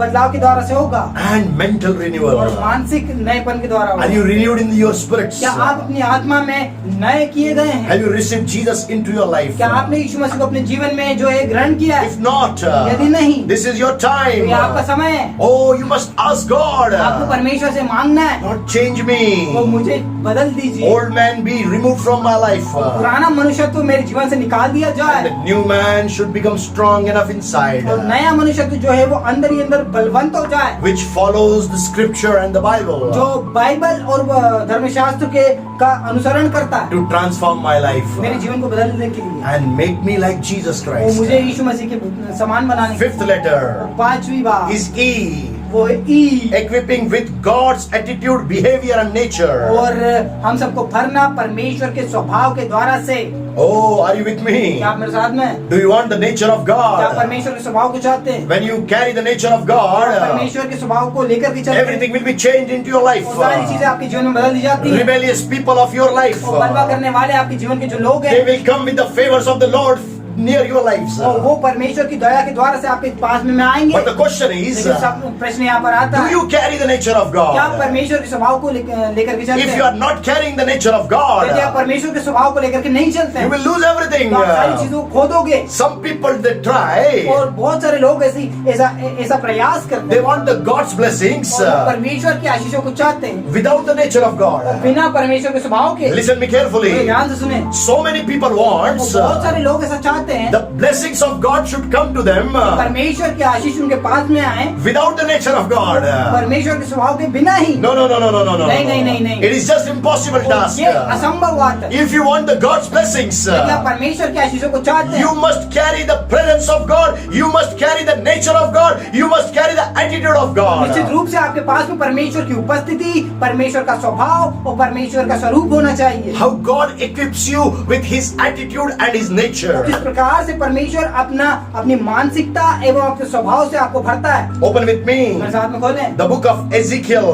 बदलाव के द्वारा से होगा and mental renewal. और मानसिक नएपन के द्वारा Are होगा। you renewed in your spirits? क्या आप अपनी आत्मा में नए किए गए हैं? Have you received Jesus into your life? क्या आपने यीशु मसीह को अपने जीवन में जो है ग्रहण किया है? If not, यदि नहीं, this is your तो time. ये आपका समय है। Oh, you must ask God. आपको परमेश्वर से मांगना है, Lord, change me. वो मुझे बदल दीजिए। Old man be removed from my life. पुराना मनुष्यत्व मेरे जीवन से निकाल दिया And जाए the new man should become strong enough inside, और नया मनुष्यत्व जो है वो अंदर ही अंदर बलवंत हो जाए, which follows the scripture and the Bible जो बाइबल और धर्मशास्त्र के का अनुसरण करता है, to transform my life मेरे जीवन को बदलने के लिए, and make me like Jesus वो Christ. मुझे यीशु मसीह के समान बनाने के Fifth letter लिए। पांचवी बात is E, वो है ई, equipping with God's attitude, behavior and nature. और हम सबको भरना परमेश्वर के स्वभाव के द्वारा से। Oh, are you with me? क्या आप मेरे साथ में? Do you want the nature of क्या God? परमेश्वर के स्वभाव को चाहते हैं? When you carry the nature of God, परमेश्वर के स्वभाव को लेकर के चलते हैं, everything will be changed into your life. वो सारी चीजें आपके जीवन में बदल दी जाती हैं। Rebellious people of your life, और बलवा करने वाले आपके जीवन के जो लोग they हैं, will come with the favors of the Lord near your lives. और वो परमेश्वर की दया के द्वारा से आपके पास में आएंगे। But the question is, लेकिन सब प्रश्न यहाँ पर आता do है, you carry the nature of क्या आप God? परमेश्वर के स्वभाव को लेकर के चलते If you हैं? are not carrying the nature of यदि आप God, परमेश्वर के स्वभाव को लेकर के नहीं चलते you हैं, will lose everything. तो आप सारी चीजों को खो दोगे। Some people they try, और बहुत सारे लोग ऐसा प्रयास करते they हैं want the God's blessings और वो परमेश्वर की आशीषों को चाहते हैं without the nature of और God. बिना परमेश्वर के स्वभाव के। Listen me तो carefully. ध्यान से सुने, So many people want बहुत सारे लोग ऐसा चाहते हैं the blessings of God should come to them कि परमेश्वर की आशीष उनके पास में आए without the nature of God. परमेश्वर के स्वभाव के बिना ही। No, no, no, no, no, no, no. नहीं, नहीं, नहीं, नहीं। It is just impossible task. ये असंभव बात है। If you want the God's blessings, यदि आप परमेश्वर की आशीषों को चाहते you हैं, must carry the presence of God. You must carry the nature of God. You must carry the attitude of निश्चित God. रूप से आपके पास में परमेश्वर की उपस्थिति, परमेश्वर का स्वभाव और परमेश्वर का स्वरूप होना चाहिए। How God equips you with His attitude and His nature. किस प्रकार से परमेश्वर अपनी मानसिकता एवं अपने स्वभाव से आपको भरता है। Open with me मेरे साथ में खोलें the book of Ezekiel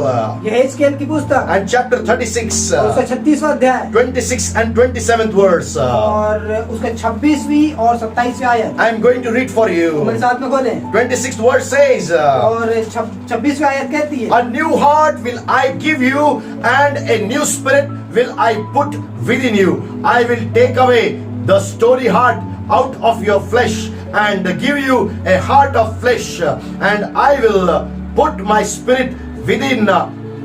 यह एजकेल की पुस्तक and chapter 36, उसका 36वां अध्याय 26 and 27th verse. और उसका 26वीं और 27वीं आयत I am going to read for मेरे you. साथ में खोलें 26th verse says, और 26वीं आयत कहती है, a new heart will I give you and a new spirit will I put within you. I will take away the stony heart out of your flesh and give you a heart of flesh, and I will put my spirit within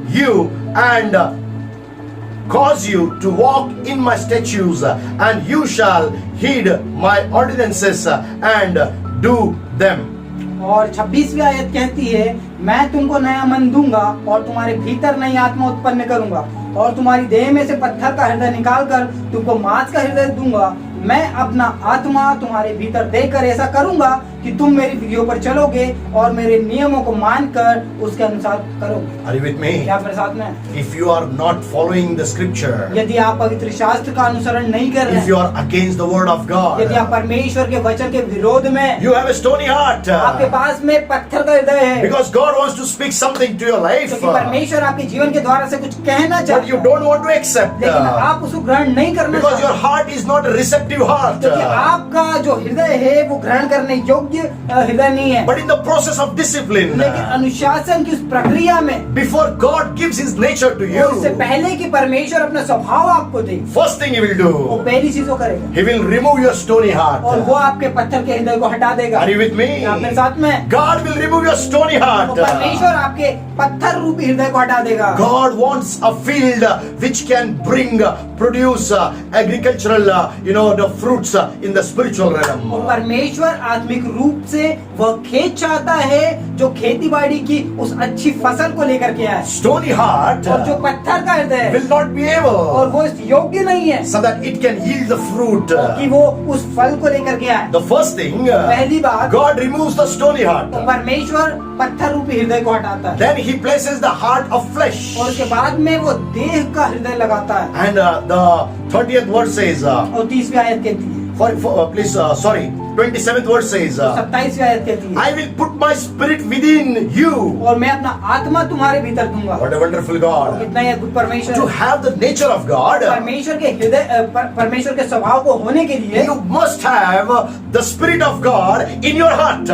you and cause you to walk in my statutes, and you shall heed my ordinances and do them. और 26वीं आयत कहती है, मैं तुमको नया मन दूंगा और तुम्हारे भीतर नई आत्मा उत्पन्न करूंगा और तुम्हारी देह में से पत्थर का हृदय निकालकर तुमको मांस का हृदय दूंगा। मैं अपना आत्मा तुम्हारे भीतर देकर ऐसा करूंगा कि तुम मेरी विधियों पर चलोगे और मेरे नियमों को मानकर उसके अनुसार करोगे। Are you with me? क्या मेरे साथ में? If you are not following the scripture, यदि आप पवित्र शास्त्र का अनुसरण नहीं कर रहे if you हैं, are against the word of यदि आप God, परमेश्वर के वचन के विरोध में, you have a stony heart. आपके पास में पत्थर का हृदय है, Because God wants to speak something to your life, क्योंकि परमेश्वर आपके जीवन के द्वारा से कुछ कहना but चाहता you है, don't want to accept. लेकिन आप उसको ग्रहण नहीं करना Because your चाहते, heart is not a receptive heart. क्योंकि आपका जो हृदय है वो ग्रहण करने योग्य हृदय नहीं है। But in the process of discipline, लेकिन अनुशासन की उस प्रक्रिया में, before God gives His nature to उससे you, पहले कि परमेश्वर अपना स्वभाव आपको दे, first thing He will वो do, पहली चीज वो करेगा He will remove your stony और वो heart. आपके पत्थर के हृदय को हटा देगा। Are you with me? आप मेरे साथ में? God will remove your stony वो heart. परमेश्वर आपके पत्थर रूपी हृदय को हटा देगा। God wants a field which can bring, produce agricultural, the fruits in the spiritual वो realm. परमेश्वर आत्मिक रूप से वह खेत चाहता है जो खेती बाड़ी की उस अच्छी फसल को लेकर के आए, Stony heart और जो पत्थर का हृदय है will not be और able वो इस योग्य नहीं है so that it can yield the fruit. कि वो उस फल को लेकर के आए। The first thing, पहली बात, God removes the stony heart. तो परमेश्वर पत्थर रूपी हृदय को हटाता है Then He places the heart of flesh. और उसके बाद में वो देह का हृदय लगाता है। And the 30th verse says, और 30वीं आयत कहती है, please, sorry, 27th verse says, 27वीं आयत कहती है, I will put my spirit within you. और मैं अपना आत्मा तुम्हारे भीतर दूंगा। What a wonderful God. कितना ही अद्भुत परमेश्वर To है। have the nature of God, परमेश्वर के हृदय परमेश्वर के स्वभाव को होने के लिए you must have the spirit of God in your heart.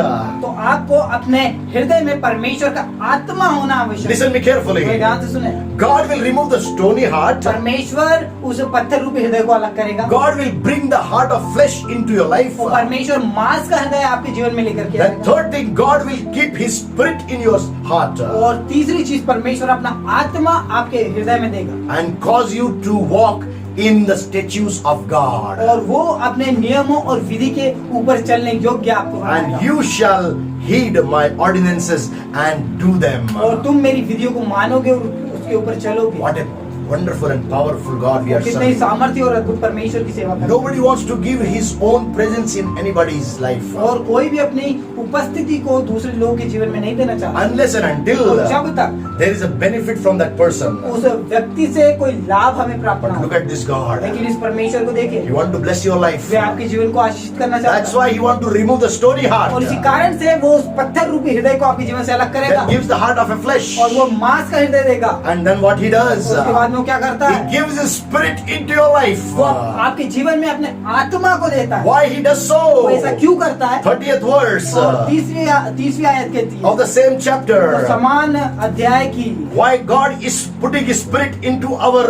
तो आपको अपने हृदय में परमेश्वर का आत्मा होना आवश्यक है। Listen me carefully. ध्यान से सुने, God will remove the stony heart. परमेश्वर उस पत्थर रूपी हृदय को अलग करेगा। God will bring the heart of flesh into your life. वो परमेश्वर मांस का हृदय आपके जीवन में लेकर के Then आएगा। third thing, God will keep His spirit in your heart और तीसरी चीज, परमेश्वर अपना आत्मा आपके हृदय में देगा and cause you to walk in the statutes of God. और वो अपने नियमों और विधि के ऊपर चलने योग्य आपको And बनाएगा। you shall heed my ordinances and do them. और तुम मेरी विधियों को मानोगे और उसके ऊपर चलोगे। What a wonderful and powerful God we are कितने ही serving. सामर्थ्य और अद्भुत परमेश्वर की सेवा करते Nobody wants to give his own presence in anybody's life हैं। और कोई भी अपनी उपस्थिति को दूसरे लोगों के जीवन में नहीं देना चाहता। unless and until और जब तक there is a benefit from that person. उस व्यक्ति से कोई लाभ हमें प्राप्त ना But look हो। at this God. लेकिन इस परमेश्वर को देखिए, He want to bless your life. वे आपके जीवन को आशीषित करना That's चाहता why He want to remove the stony है heart. और इसी कारण से वो उस पत्थर रूपी हृदय को आपके जीवन से अलग करेगा That gives the heart of a flesh. और वो मांस का हृदय देगा। And then what He does? उसके बाद में वो क्या करता He है? gives His spirit into your life. वो आपके जीवन में अपने आत्मा को देता है। Why He does वो ऐसा so? क्यों करता है? 30th verse और तीसरी आयत कहती है, of the same तो chapter. समान अध्याय की, Why God is putting His spirit into our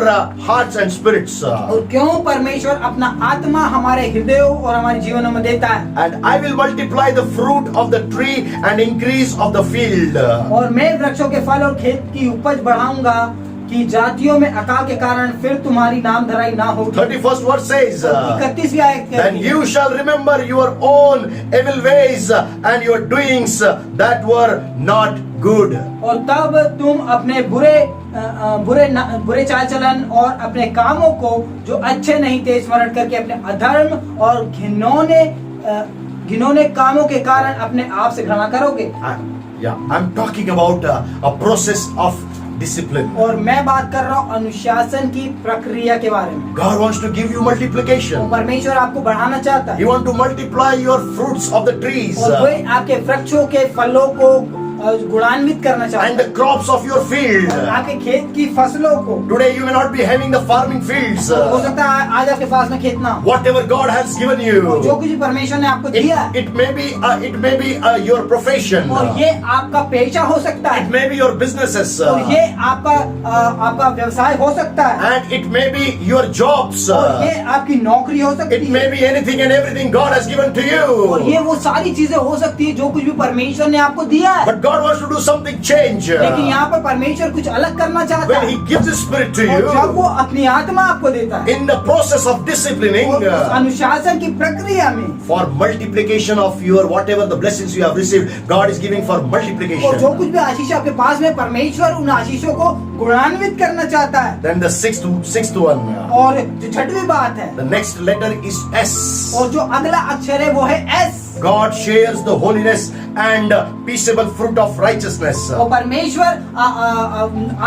hearts and spirits. और क्यों परमेश्वर अपना आत्मा हमारे हृदयों और हमारे जीवनों में देता है। And I will multiply the fruit of the tree and increase of the field. और मैं वृक्षों के फल और खेत की उपज बढ़ाऊंगा कि जातियों में अकाल के कारण फिर तुम्हारी नाम धराई ना होगी। 31st verse says, 31वीं आयत Then कहती है, you shall remember your own evil ways and your doings that were not good. और तब तुम अपने बुरे चाल चलन और अपने कामों को जो अच्छे नहीं थे स्मरण करके अपने अधर्म और घिनौने कामों के कारण अपने आप से घृणा करोगे। I'm talking about a process of discipline. और मैं बात कर रहा हूँ अनुशासन की प्रक्रिया के बारे में। God wants to give you multiplication. परमेश्वर आपको बढ़ाना चाहता He है wants to multiply your fruits of the trees और वही आपके वृक्षों के फलों को गुणान्वित करना and चाहता the crops of your field. है, आपके खेत की फसलों को। Today you may not be having the farming fields. हो सकता है आज आपके पास में खेत ना हो, Whatever God has given और you, जो कुछ भी परमेश्वर ने आपको दिया है, it may be your profession. और ये आपका पेशा हो सकता It है, may be your businesses. और ये आपका व्यवसाय हो सकता है, And it may be your jobs. और ये आपकी नौकरी हो सकती It है, may be anything and everything God has given to और ये you. वो सारी चीजें हो सकती है जो कुछ भी परमेश्वर ने आपको दिया है। But God wants to do something change. लेकिन यहाँ पर परमेश्वर कुछ अलग करना चाहता When है, He gives His Spirit to और जब वो you, अपनी आत्मा आपको देता है in the process of disciplining, और उस अनुशासन की प्रक्रिया में, for multiplication of your whatever the blessings you have received, God is giving for और जो multiplication. कुछ भी आशीष आपके पास में परमेश्वर उन आशीषों को गुणान्वित करना चाहता है। Then the sixth one. और जो छठवीं बात है, The next letter is S. और जो अगला अक्षर है वो है S. God shares the holiness and peaceable fruit of righteousness. और परमेश्वर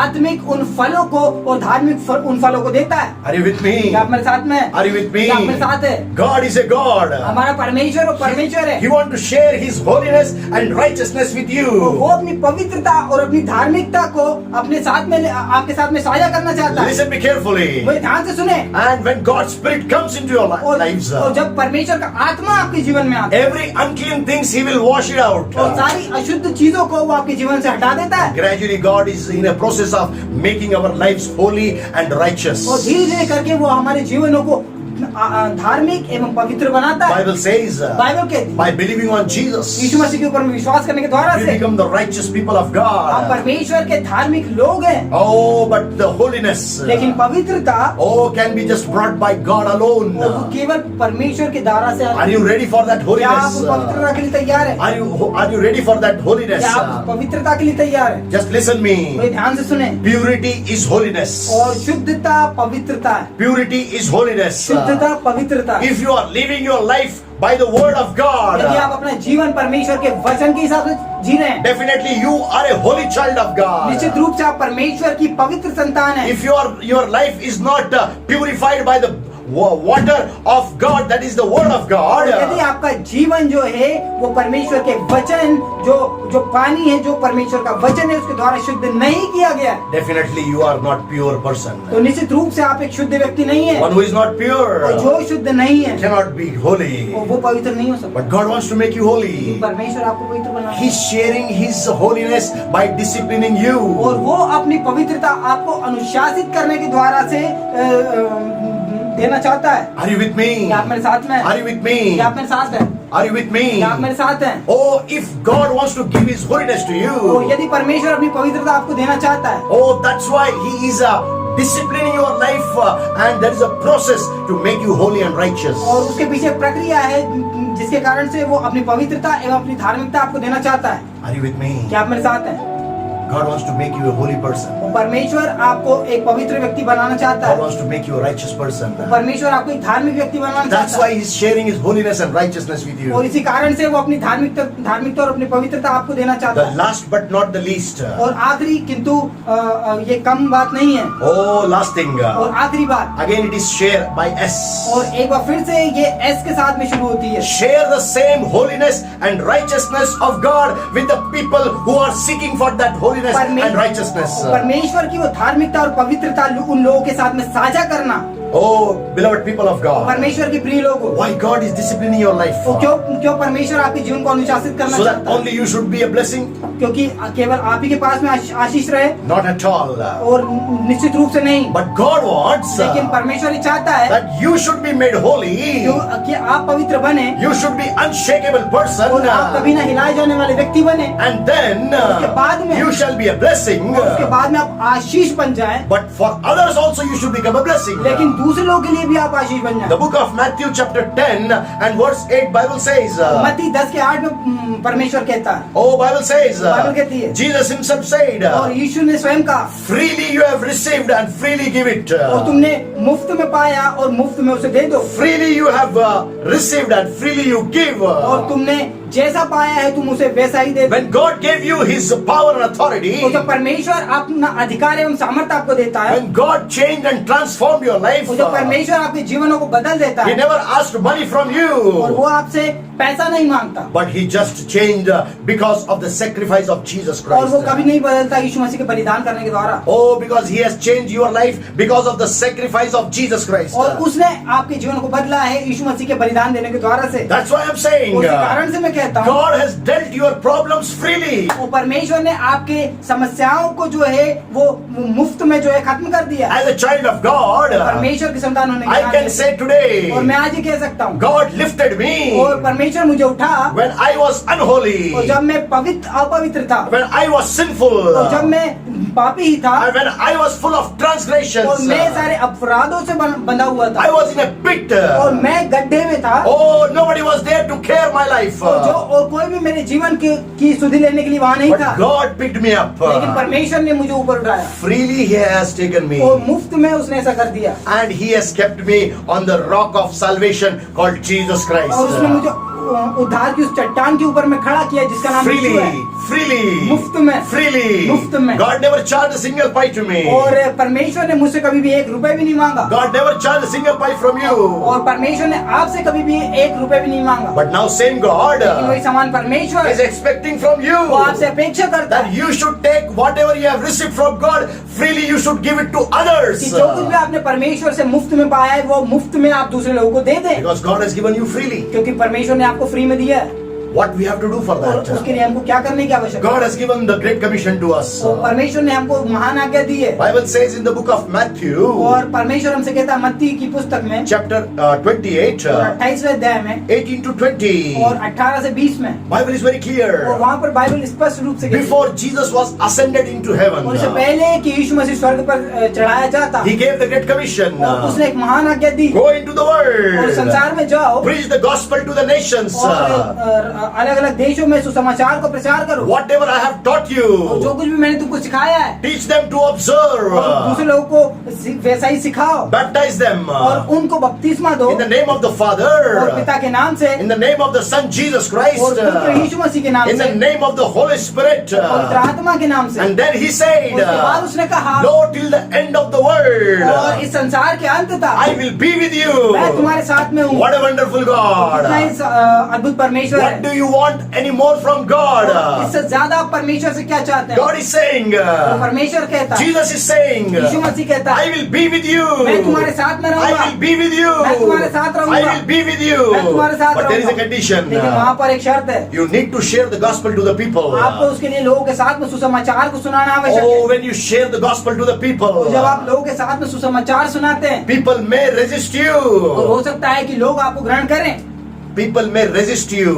आत्मिक उन फलों को और धार्मिक उन फलों को देता है। Are you with me? क्या आप मेरे साथ में हैं? Are you with me? क्या आप मेरे साथ है? God is a God. हमारा परमेश्वर और परमेश्वर है। He wants to share His holiness and righteousness with वो you. अपनी पवित्रता और अपनी धार्मिकता को अपने साथ में आपके साथ में साझा करना चाहता है। Listen me carefully. वो ध्यान से सुने। And when God's Spirit comes into your lives, और जब परमेश्वर का आत्मा आपके जीवन में आता है, every unclean things He will wash it out. और सारी अशुद्ध चीजों को वो आपके जीवन से हटा देता है। Gradually, God is in a process of making our lives holy and righteous. और धीरे धीरे करके वो हमारे जीवनों को धार्मिक एवं पवित्र बनाता है। Bible says, बाइबल कहती है by believing on Jesus, यीशु मसीह के ऊपर विश्वास करने के द्वारा we से become the righteous people of हम God. परमेश्वर के धार्मिक लोग हैं। Oh, but the holiness, लेकिन पवित्रता oh, can be just brought by God alone. वो केवल परमेश्वर के द्वारा से Are you ready for that क्या आप उस holiness? पवित्रता के लिए तैयार है? Are you ready for that holiness? क्या आप उस पवित्रता के लिए तैयार है? Just listen कोई me. ध्यान से सुने। Purity is holiness. और शुद्धता पवित्रता है। Purity is holiness. शुद्धता पवित्रता। If you are living your life by the word of God, यदि आप अपना जीवन परमेश्वर के वचन के हिसाब से जी रहे हैं, definitely you are a holy child of God. निश्चित रूप से आप परमेश्वर की पवित्र संतान है। If your life is not purified by the water of God, that is the word of God, और यदि आपका जीवन जो है वो परमेश्वर के वचन जो पानी है, जो परमेश्वर का वचन है, उसके द्वारा शुद्ध नहीं किया गया, definitely you are not pure person. तो निश्चित रूप से आप एक शुद्ध व्यक्ति नहीं है। One who is not pure और जो शुद्ध नहीं है cannot be holy. वो पवित्र नहीं हो सकता। But God wants to make you holy. परमेश्वर आपको पवित्र बनाना, He's sharing His holiness by disciplining you. और वो अपनी पवित्रता आपको अनुशासित करने के द्वारा से देना चाहता है। Are you with me? क्या आप मेरे साथ में हैं? Are you with me? क्या आप मेरे साथ हैं? Are you with me? क्या आप मेरे साथ हैं? Oh, if God wants to give His holiness to तो you, यदि परमेश्वर अपनी पवित्रता आपको देना चाहता है, oh, that's why He is disciplining your life, and there is a process to make you holy and righteous. और उसके पीछे एक प्रक्रिया है जिसके कारण से वो अपनी पवित्रता एवं अपनी धार्मिकता आपको देना चाहता है। Are you with me? क्या आप मेरे साथ हैं? God wants to make you a holy person. परमेश्वर आपको एक पवित्र व्यक्ति बनाना चाहता God है। wants to make you a righteous person. परमेश्वर आपको एक धार्मिक व्यक्ति बनाना That's चाहता why है, He's sharing His holiness and righteousness with और you. इसी कारण से वो अपनी धार्मिकता और अपनी पवित्रता आपको देना चाहता The है। last but not the least. और आखिरी किंतु ये कम बात नहीं है, Oh, last thing. और आखिरी बात, Again, it is share by S. और एक बार फिर से ये एस के साथ में शुरू होती है। Share the same holiness and righteousness of God with the people who are seeking for that holiness and righteousness. परमेश्वर की वो धार्मिकता और पवित्रता उन लोगों के साथ में साझा करना। Oh, beloved people of God. परमेश्वर के प्रिय लोगों, Why God is disciplining your life? वो क्यों परमेश्वर आपके जीवन को अनुशासित करना So that चाहता है? only you should be a blessing? क्योंकि केवल आप ही के पास में आशीष रहे, Not at all. और निश्चित रूप से नहीं, But God wants लेकिन परमेश्वर ये चाहता है that you should be made holy. कि आप पवित्र बने, You should be unshakable person. और आप कभी ना हिलाए जाने वाले व्यक्ति बने, And then उसके बाद में you shall be a blessing. और उसके बाद में आप आशीष बन जाएं, But for others also you should become a blessing. लेकिन दूसरे लोगों के लिए भी आप आशीष बन The जाएं। book of Matthew chapter 10 and verse 8 Bible says, मत्ती 10 के 8 में परमेश्वर कहता है, oh, Bible says, Bible कहती है, Jesus himself said, और यीशु ने स्वयं कहा, freely you have received and freely give it. और तुमने मुफ्त में पाया और मुफ्त में उसे दे दो, Freely you have received and freely you give. और तुमने जैसा पाया है तुम उसे वैसा ही दे दो। When God gave you His power and authority, तो जब परमेश्वर अपना अधिकार एवं सामर्थ्य आपको देता है, when God changed and transformed your life, तो जब परमेश्वर आपके जीवनों को बदल देता He है, never asked money from और you, वो आपसे पैसा नहीं मांगता, but He just changed because of the sacrifice of Jesus और वो Christ. कभी नहीं बदलता यीशु मसीह के बलिदान करने के द्वारा, Oh, because He has changed your life because of the sacrifice of Jesus Christ. और उसने आपके जीवन को बदला है यीशु मसीह के बलिदान देने के द्वारा से। That's why I'm saying, उसी कारण से मैं कहता हूँ, God has dealt your problems freely. वो परमेश्वर ने आपके समस्याओं को जो है वो मुफ्त में जो है खत्म कर दिया। As a child of God, परमेश्वर की संतान होने I के can नाते, say today, और मैं आज ही कह सकता हूँ, God lifted me और परमेश्वर मुझे उठा, when I was unholy, और जब मैं अपवित्र था, when I was sinful, और जब मैं पापी ही था, and when I was full of और transgressions, मैं सारे अपराधों से बंधा हुआ था, I was in a pit. और मैं गड्ढे में था, Oh, nobody was there to care my life. और कोई भी मेरे जीवन की सुधि लेने के लिए वहां नहीं But था, God picked me up. लेकिन परमेश्वर ने मुझे ऊपर उठाया, Freely He has taken me. और मुफ्त में उसने ऐसा कर दिया, And He has kept me on the rock of salvation called Jesus Christ. और उसने मुझे उद्धार की उस चट्टान के ऊपर में खड़ा किया जिसका नाम यीशु है। Freely, मुफ्त में, freely. मुफ्त में। God never charged a single pie to me. और परमेश्वर ने मुझसे कभी भी 1 रुपए भी नहीं मांगा, God never charged a single pie from you. और परमेश्वर ने आपसे कभी भी 1 रुपए भी नहीं मांगा, But now same God लेकिन वही समान परमेश्वर is expecting from you वो आपसे अपेक्षा करता that है you should take whatever you have received from God, freely you should give it to others. कि जो कुछ भी आपने परमेश्वर से मुफ्त में पाया है वो मुफ्त में आप दूसरे लोगों को दे दें, Because God has given you freely. क्योंकि परमेश्वर ने आपको फ्री में दिया है। What we have to do for और that? उसके लिए हमको क्या करने की आवश्यकता God है? has given the Great Commission to us. तो परमेश्वर ने हमको महान आज्ञा दी है, Bible says in the book of Matthew, और परमेश्वर हमसे कहता है मत्ती की पुस्तक में chapter 28, और 28वें अध्याय में 18 to 20. और 18 से 20 में, Bible is very और clear. वहाँ पर बाइबल स्पष्ट रूप से कहती है, Before Jesus was ascended into heaven, और इससे पहले कि यीशु मसीह स्वर्ग पर चढ़ाया जाता, He gave the Great Commission. और उसने एक महान आज्ञा दी, Go into the और world. संसार में जाओ Preach the gospel to the nations. और अलग अलग देशों में सुसमाचार को प्रचार करो। Whatever I have taught और you, जो कुछ भी मैंने तुमको सिखाया है, teach them to observe. और दूसरे लोगों को वैसा ही सिखाओ Baptize them और उनको बपतिस्मा दो in the name of the और Father, पिता के नाम से in the name of the Son Jesus Christ, और पुत्र यीशु मसीह के नाम in से the name of the Holy Spirit. और पवित्र आत्मा के नाम से। And then he said, उसके बाद उसने कहा, Lord, till the end of the और world, इस संसार के अंत तक I will be with मैं you. तुम्हारे साथ में हूँ। What a wonderful कितना ही God. अद्भुत परमेश्वर What है। do you want any more from God? इससे ज्यादा आप परमेश्वर से क्या चाहते हैं? God is saying, वो परमेश्वर कहता है, Jesus is saying, यीशु मसीह कहता I है, will be with you. मैं तुम्हारे साथ में रहूंगा। I will be with you. मैं तुम्हारे साथ रहूंगा। I will be with you. मैं तुम्हारे साथ But there is a रहूंगा। condition. लेकिन वहाँ पर एक शर्त है, You need to share the gospel to the people. आपको उसके लिए लोगों के साथ में सुसमाचार को सुनाना आवश्यक Oh, है। when you share the gospel to the people, और जब आप लोगों के साथ में सुसमाचार सुनाते हैं, people may resist तो you. हो सकता है कि लोग आपको ग्रहण करें People may resist you.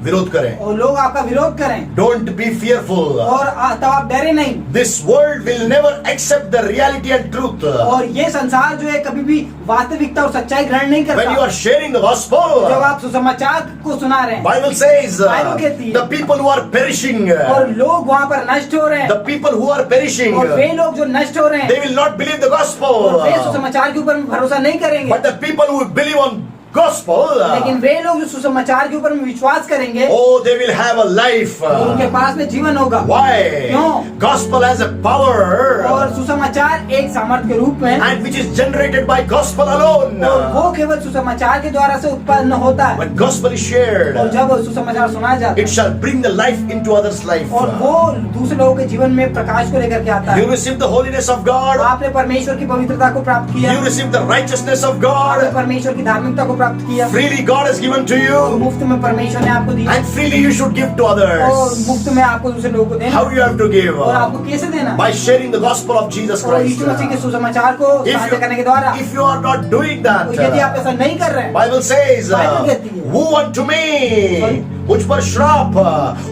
विरोध करें. और लोग आपका विरोध करें, Don't be fearful. और तब आप डरे नहीं। This world will never accept the reality and truth. और ये संसार जो है कभी भी वास्तविकता और सच्चाई ग्रहण नहीं When you करता। are sharing the gospel, जब आप सुसमाचार को सुना रहे हैं Bible says, Bible कहती है, the people who are perishing, और लोग वहाँ पर नष्ट हो रहे हैं, the people who are perishing, और वे लोग जो नष्ट हो रहे हैं, they will not believe the और gospel. वे सुसमाचार के ऊपर भरोसा नहीं करेंगे। But the people who believe on gospel, लेकिन वे लोग जो सुसमाचार के ऊपर विश्वास करेंगे, oh, they will have a life. उनके पास में जीवन होगा। Why? क्यों? Gospel has a power, और सुसमाचार एक सामर्थ्य के रूप में, and which is generated by gospel alone. और वो केवल सुसमाचार के द्वारा से उत्पन्न होता है। When gospel is shared, और जब सुसमाचार सुनाया जाता it है, shall bring the life into others' life. और वो दूसरे लोगों के जीवन में प्रकाश को लेकर के आता You है। receive the holiness of God. आपने परमेश्वर की पवित्रता को प्राप्त किया, You receive the righteousness of आपने God. परमेश्वर की धार्मिकता को प्राप्त किया, Freely God has given to और you, मुफ्त में परमेश्वर ने आपको दिया, and freely you should give to और others. मुफ्त में आपको दूसरे लोगों को देना, How you have to give? और आपको कैसे देना? By sharing the gospel of Jesus और Christ. यीशु मसीह के सुसमाचार को साझा करने के द्वारा। If you are not doing that, और यदि आप ऐसा नहीं कर रहे हैं, Bible says, Bible कहती है, woe unto me, Sorry? मुझ पर श्राप,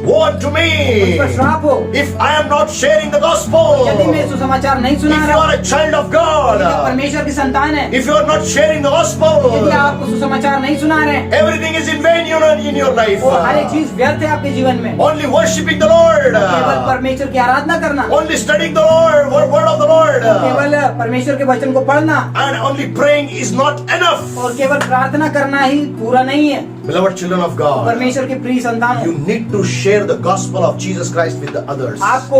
woe unto उस me, पर श्राप हो if I am not sharing the gospel. यदि मैं सुसमाचार नहीं सुना If you रहा are a child of यदि आप God, परमेश्वर की संतान है, if you are not sharing the यदि gospel, आपको सुसमाचार नहीं सुना रहे हैं, everything is in vain in your life. वो हर एक चीज व्यर्थ है आपके जीवन में। Only worshiping the Lord, केवल परमेश्वर की आराधना करना, only studying the Lord, word of the Lord, केवल परमेश्वर के वचन को पढ़ना, and only praying is not enough. और केवल प्रार्थना करना ही पूरा नहीं है। Beloved children of God, परमेश्वर के प्रिय संतान, you need to share the gospel of Jesus Christ with the others. आपको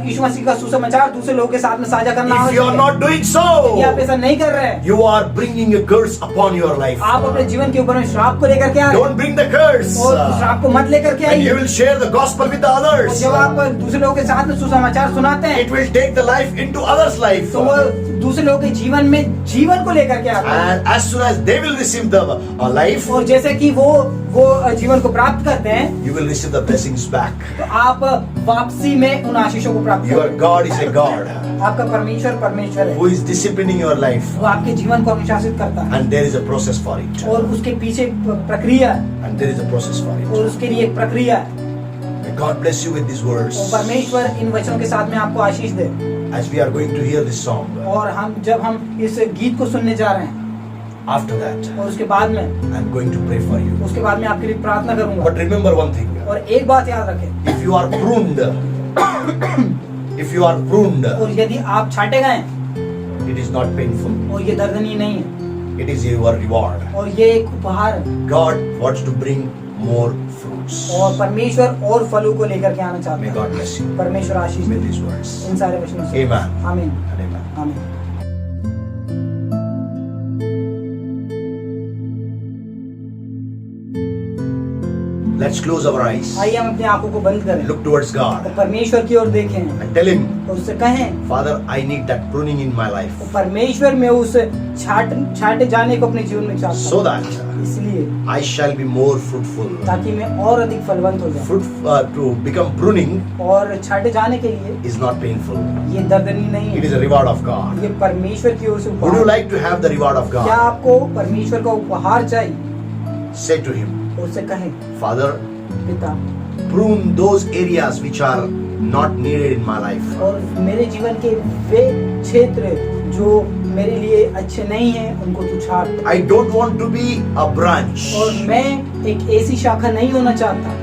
यीशु मसीह का सुसमाचार दूसरे लोगों के साथ में साझा करना If you आवश्यक are है। not doing यदि so, आप ऐसा नहीं कर रहे हैं, you are bringing a curse upon your life. आप अपने जीवन के ऊपर में श्राप को लेकर के आ रहे Don't bring the curse. हैं, और उस श्राप को मत लेकर के And you आइए। will share the gospel with the और others. जब आप दूसरे लोगों के साथ में सुसमाचार सुनाते हैं, It will take the life into others' life. तो वो दूसरे लोगों के जीवन में जीवन को लेकर के आता है। And as soon as they will receive the life, और जैसे कि वो जीवन को प्राप्त करते हैं, you will receive the blessings back. तो आप वापसी में उन आशीषों को प्राप्त Your करते हैं। God is a God आपका परमेश्वर परमेश्वर है, who is disciplining your life, वो आपके जीवन को अनुशासित करता है, and there is a process for it. और उसके पीछे प्रक्रिया है, And there is a process for और it. उसके लिए एक प्रक्रिया है। May God bless you with these words. और परमेश्वर इन वचनों के साथ में आपको आशीष दे। As we are going to hear this song, और जब हम इस गीत को सुनने जा रहे हैं, after that, और उसके बाद में I'm going to pray for you. उसके बाद में आपके लिए प्रार्थना करूंगा। But remember one thing: और एक बात याद रखें, if you are pruned, if you are pruned, और यदि आप छाटे गए, it is not painful. और ये दर्दनीय नहीं है, It is your reward. और ये एक उपहार है, God wants to bring more fruits. और परमेश्वर और फलों को लेकर के आना चाहता May है। God bless you परमेश्वर आशीष with दे these words. इन सारे वचनों से। Amen. आमीन, And amen. आमीन। Let's close our eyes. आइए हम अपनी आंखों को बंद करें Look towards और God परमेश्वर की ओर देखें and tell Him, और उससे कहें, Father, I need that pruning in my life, परमेश्वर मैं उस छाटे जाने को अपने जीवन में चाहता so हूँ, that इसलिए I shall be more fruitful. ताकि मैं और अधिक फलवंत हो जाऊं। To become pruning और छाटे जाने के लिए is not painful. ये दर्दनीय नहीं It है, is a reward of God. ये परमेश्वर की ओर से Would you उपहार। like to have the reward of क्या God? आपको परमेश्वर का उपहार चाहिए? Say to Him, उससे कहें, Father, पिता, prune those areas which are not needed in my life. और मेरे जीवन के वे क्षेत्र जो मेरे लिए अच्छे नहीं हैं उनको तू छाट। I don't want to be a branch. और मैं एक ऐसी शाखा नहीं होना चाहता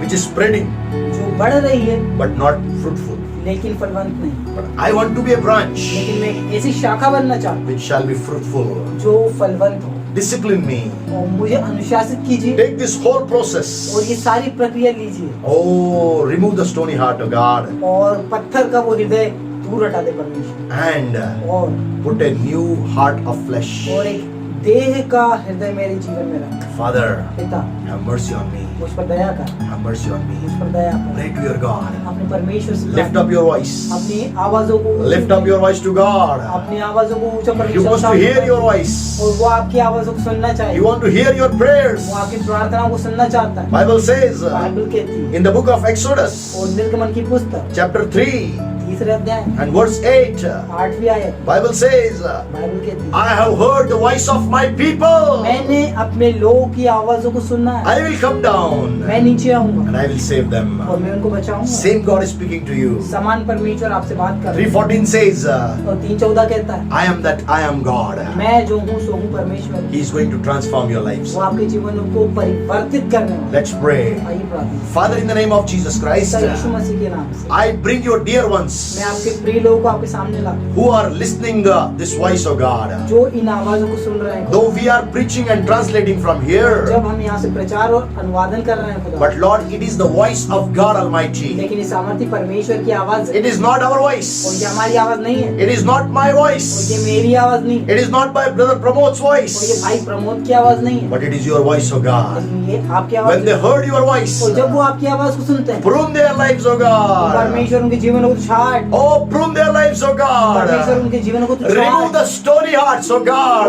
which is spreading जो बढ़ रही है but not fruitful. लेकिन फलवंत नहीं। But I want to be a branch लेकिन मैं एक ऐसी शाखा बनना चाहता हूँ which shall be fruitful. जो फलवंत हो। Discipline me. और मुझे अनुशासित कीजिए Take this whole process. और ये सारी प्रक्रिया लीजिए Oh, remove the stony heart of God और पत्थर का वो हृदय दूर हटा दे परमेश्वर and और put a new heart of flesh. एक देह का हृदय मेरे जीवन में रख। Father, पिता have mercy on me. मुझ पर दया कर, Have mercy on मुझ me. पर दया कर। Pray to your God. अपने परमेश्वर से Lift up your voice. अपनी आवाजों को Lift up your voice to God. अपनी आवाजों को ऊंचा He परमेश्वर wants to सामने hear कर। your voice. और वो आपकी आवाजों को सुनना He चाहिए। wants to hear your prayers. वो आपकी प्रार्थनाओं को सुनना चाहता है। Bible says बाइबल कहती है in the book of Exodus, और निर्गमन की पुस्तक chapter 3 तीसरे अध्याय and verse 8, 8वीं आयत Bible says, बाइबल कहती है I have heard the voice of my people. मैंने अपने लोगों की आवाजों को सुनना है। I will come down मैं नीचे आऊंगा and I will save them. और मैं उनको बचाऊंगा। Same God is speaking to you. समान परमेश्वर आपसे बात कर रहा है। 3:14 says, और 3:14 कहता है I am that I am God. मैं जो हूँ सो हूँ परमेश्वर। He is going to transform your lives. वो आपके जीवनों को परिवर्तित करने वाला है। Let's pray. आइए प्रार्थना। Father, in the name of Jesus Christ, पिता यीशु मसीह के नाम से I bring your dear ones मैं आपके प्रिय लोगों को आपके सामने लाता हूँ who are listening this voice of God. जो इन आवाजों को सुन रहे हैं। Though we are preaching and translating from here, जब हम यहाँ से प्रचार और अनुवादन कर रहे हैं खुदा, but Lord, it is the voice of God Almighty. लेकिन ये सामर्थ्य परमेश्वर की आवाज है It is not our और voice. ये हमारी आवाज नहीं है It is not my और ये voice. मेरी आवाज नहीं है It is not my brother Pramod's और ये voice. भाई प्रमोद की आवाज नहीं है But it is your voice, O God. लेकिन ये आपकी आवाज When they है। heard your voice, और जब वो आपकी आवाज को सुनते हैं prune their lives, O तो God. परमेश्वर उनके जीवन को छाट Oh, prune their lives, O परमेश्वर God. उनके जीवन को Remove the stony hearts, O और उन God.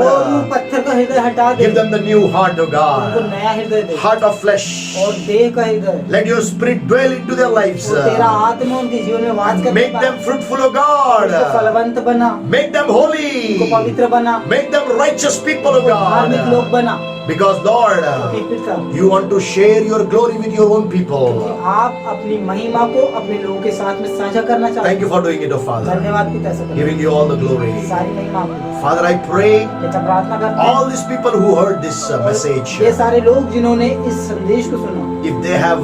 पत्थर का हृदय हटा दे Give them the new heart, O उनको God. नया हृदय दे Heart of flesh. और देह का हृदय Let your spirit dwell into their lives. और तेरा आत्मा उनके जीवन में वास कर Make them fruitful, O God. उनको फलवंत बना Make them holy. उनको पवित्र बना Make them righteous people, O उनको धार्मिक लोग God. बना Because Lord, हे पिता you want to share your glory with your own people. आप अपनी महिमा को अपने लोगों के साथ में साझा करना चाहते Thank you for doing it, O हैं Father. धन्यवाद पिता ऐसा करने Giving you all the glory. के लिए। सारी महिमा आपको। Father, I pray पिता प्रार्थना करते हैं all these people who heard this और message, ये सारे लोग जिन्होंने इस संदेश को सुना if they have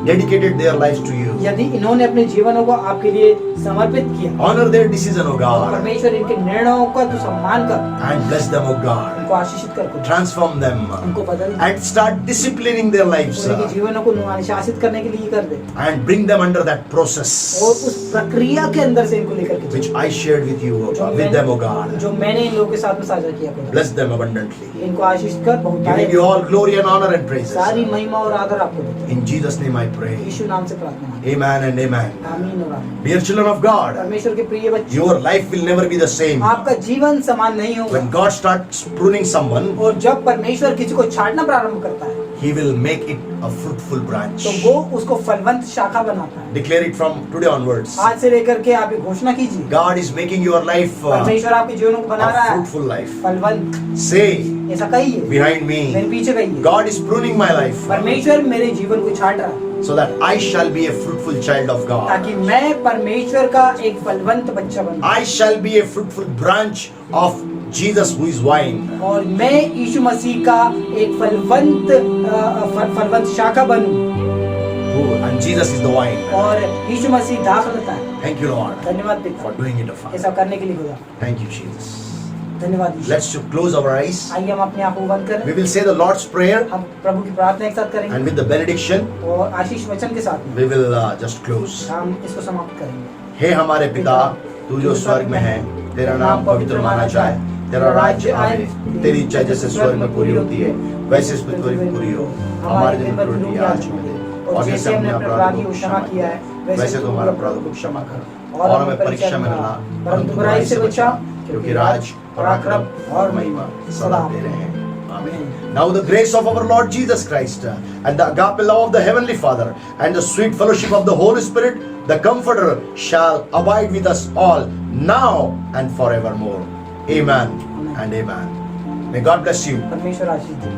dedicated their lives to you, यदि इन्होंने अपने जीवनों को आपके लिए समर्पित किया honor their decision, O God, परमेश्वर इनके निर्णयों का तो सम्मान कर and bless them, O God. उनको आशीषित कर खुदा। Transform them उनको बदल and start disciplining their lives उनके जीवनों को अनुशासित करने के लिए कर दे and bring them under that process और उस प्रक्रिया के अंदर से इनको लेकर के which I shared with you, जो with them, O God. जो मैंने इन लोगों के साथ में साझा किया खुदा। Bless them abundantly. इनको आशीष कर बहुतायत Giving you all glory and honor and praises. सारी महिमा और आदर आपको देते हैं। In Jesus' name I pray. यीशु नाम से प्रार्थना है। Amen and amen. आमीन और आमीन। Dear children of God, परमेश्वर के प्रिय बच्चे your life will never be the same. आपका जीवन समान नहीं होगा When God starts pruning someone, और जब परमेश्वर किसी को छाटना प्रारंभ करता है He will make it a fruitful branch. तो वो उसको फलवंत शाखा बनाता है। Declare it from today onwards. आज से लेकर के आप ये घोषणा कीजिए God is making your life परमेश्वर आपके जीवनों को बना रहा a है fruitful life. फलवंत। Say ऐसा कहिए behind मेरे me, पीछे कहिए God is pruning my life परमेश्वर मेरे जीवन को छाट रहा है so that I shall be a fruitful child of ताकि God. मैं परमेश्वर का एक फलवंत बच्चा बनूं I shall be a fruitful branch of Jesus who is vine. और मैं यीशु मसीह का एक फलवंत शाखा बनूं And Jesus is the vine. और यीशु मसीह दाखलता है। Thank you, Lord, धन्यवाद पिता for doing it, O Father. ऐसा करने के लिए खुदा। Thank you, Jesus. धन्यवाद यीशु। Let's close our eyes. आइए हम अपनी आंखों को बंद करें। We will say the Lord's Prayer, हम प्रभु की प्रार्थना एक साथ करेंगे and with the benediction, और आशीष वचन के साथ में we will just close. हम इसको समाप्त करेंगे। हे हमारे पिता, तू जो स्वर्ग में है, तेरा नाम पवित्र माना जाए, तेरा राज्य आए, तेरी इच्छा जैसे स्वर्ग में पूरी होती है, वैसे इस पृथ्वी में पूरी हो। हमारे दिन भर रोटी आज हमें दे, और जैसे हमने अपने अपराधी को क्षमा किया है, वैसे तो हमारा अपराध को क्षमा कर, और हमें परीक्षा में न ला, परंतु बुराई से बचा, क्योंकि राज, पराक्रम और महिमा सदा तेरे हैं। Amen. Now the grace of our Lord Jesus Christ and the agape love of the Heavenly Father and the sweet fellowship of the Holy Spirit, the Comforter, shall abide with us all now and forevermore. Amen and amen. May God bless you. परमेश्वर आशीष दे।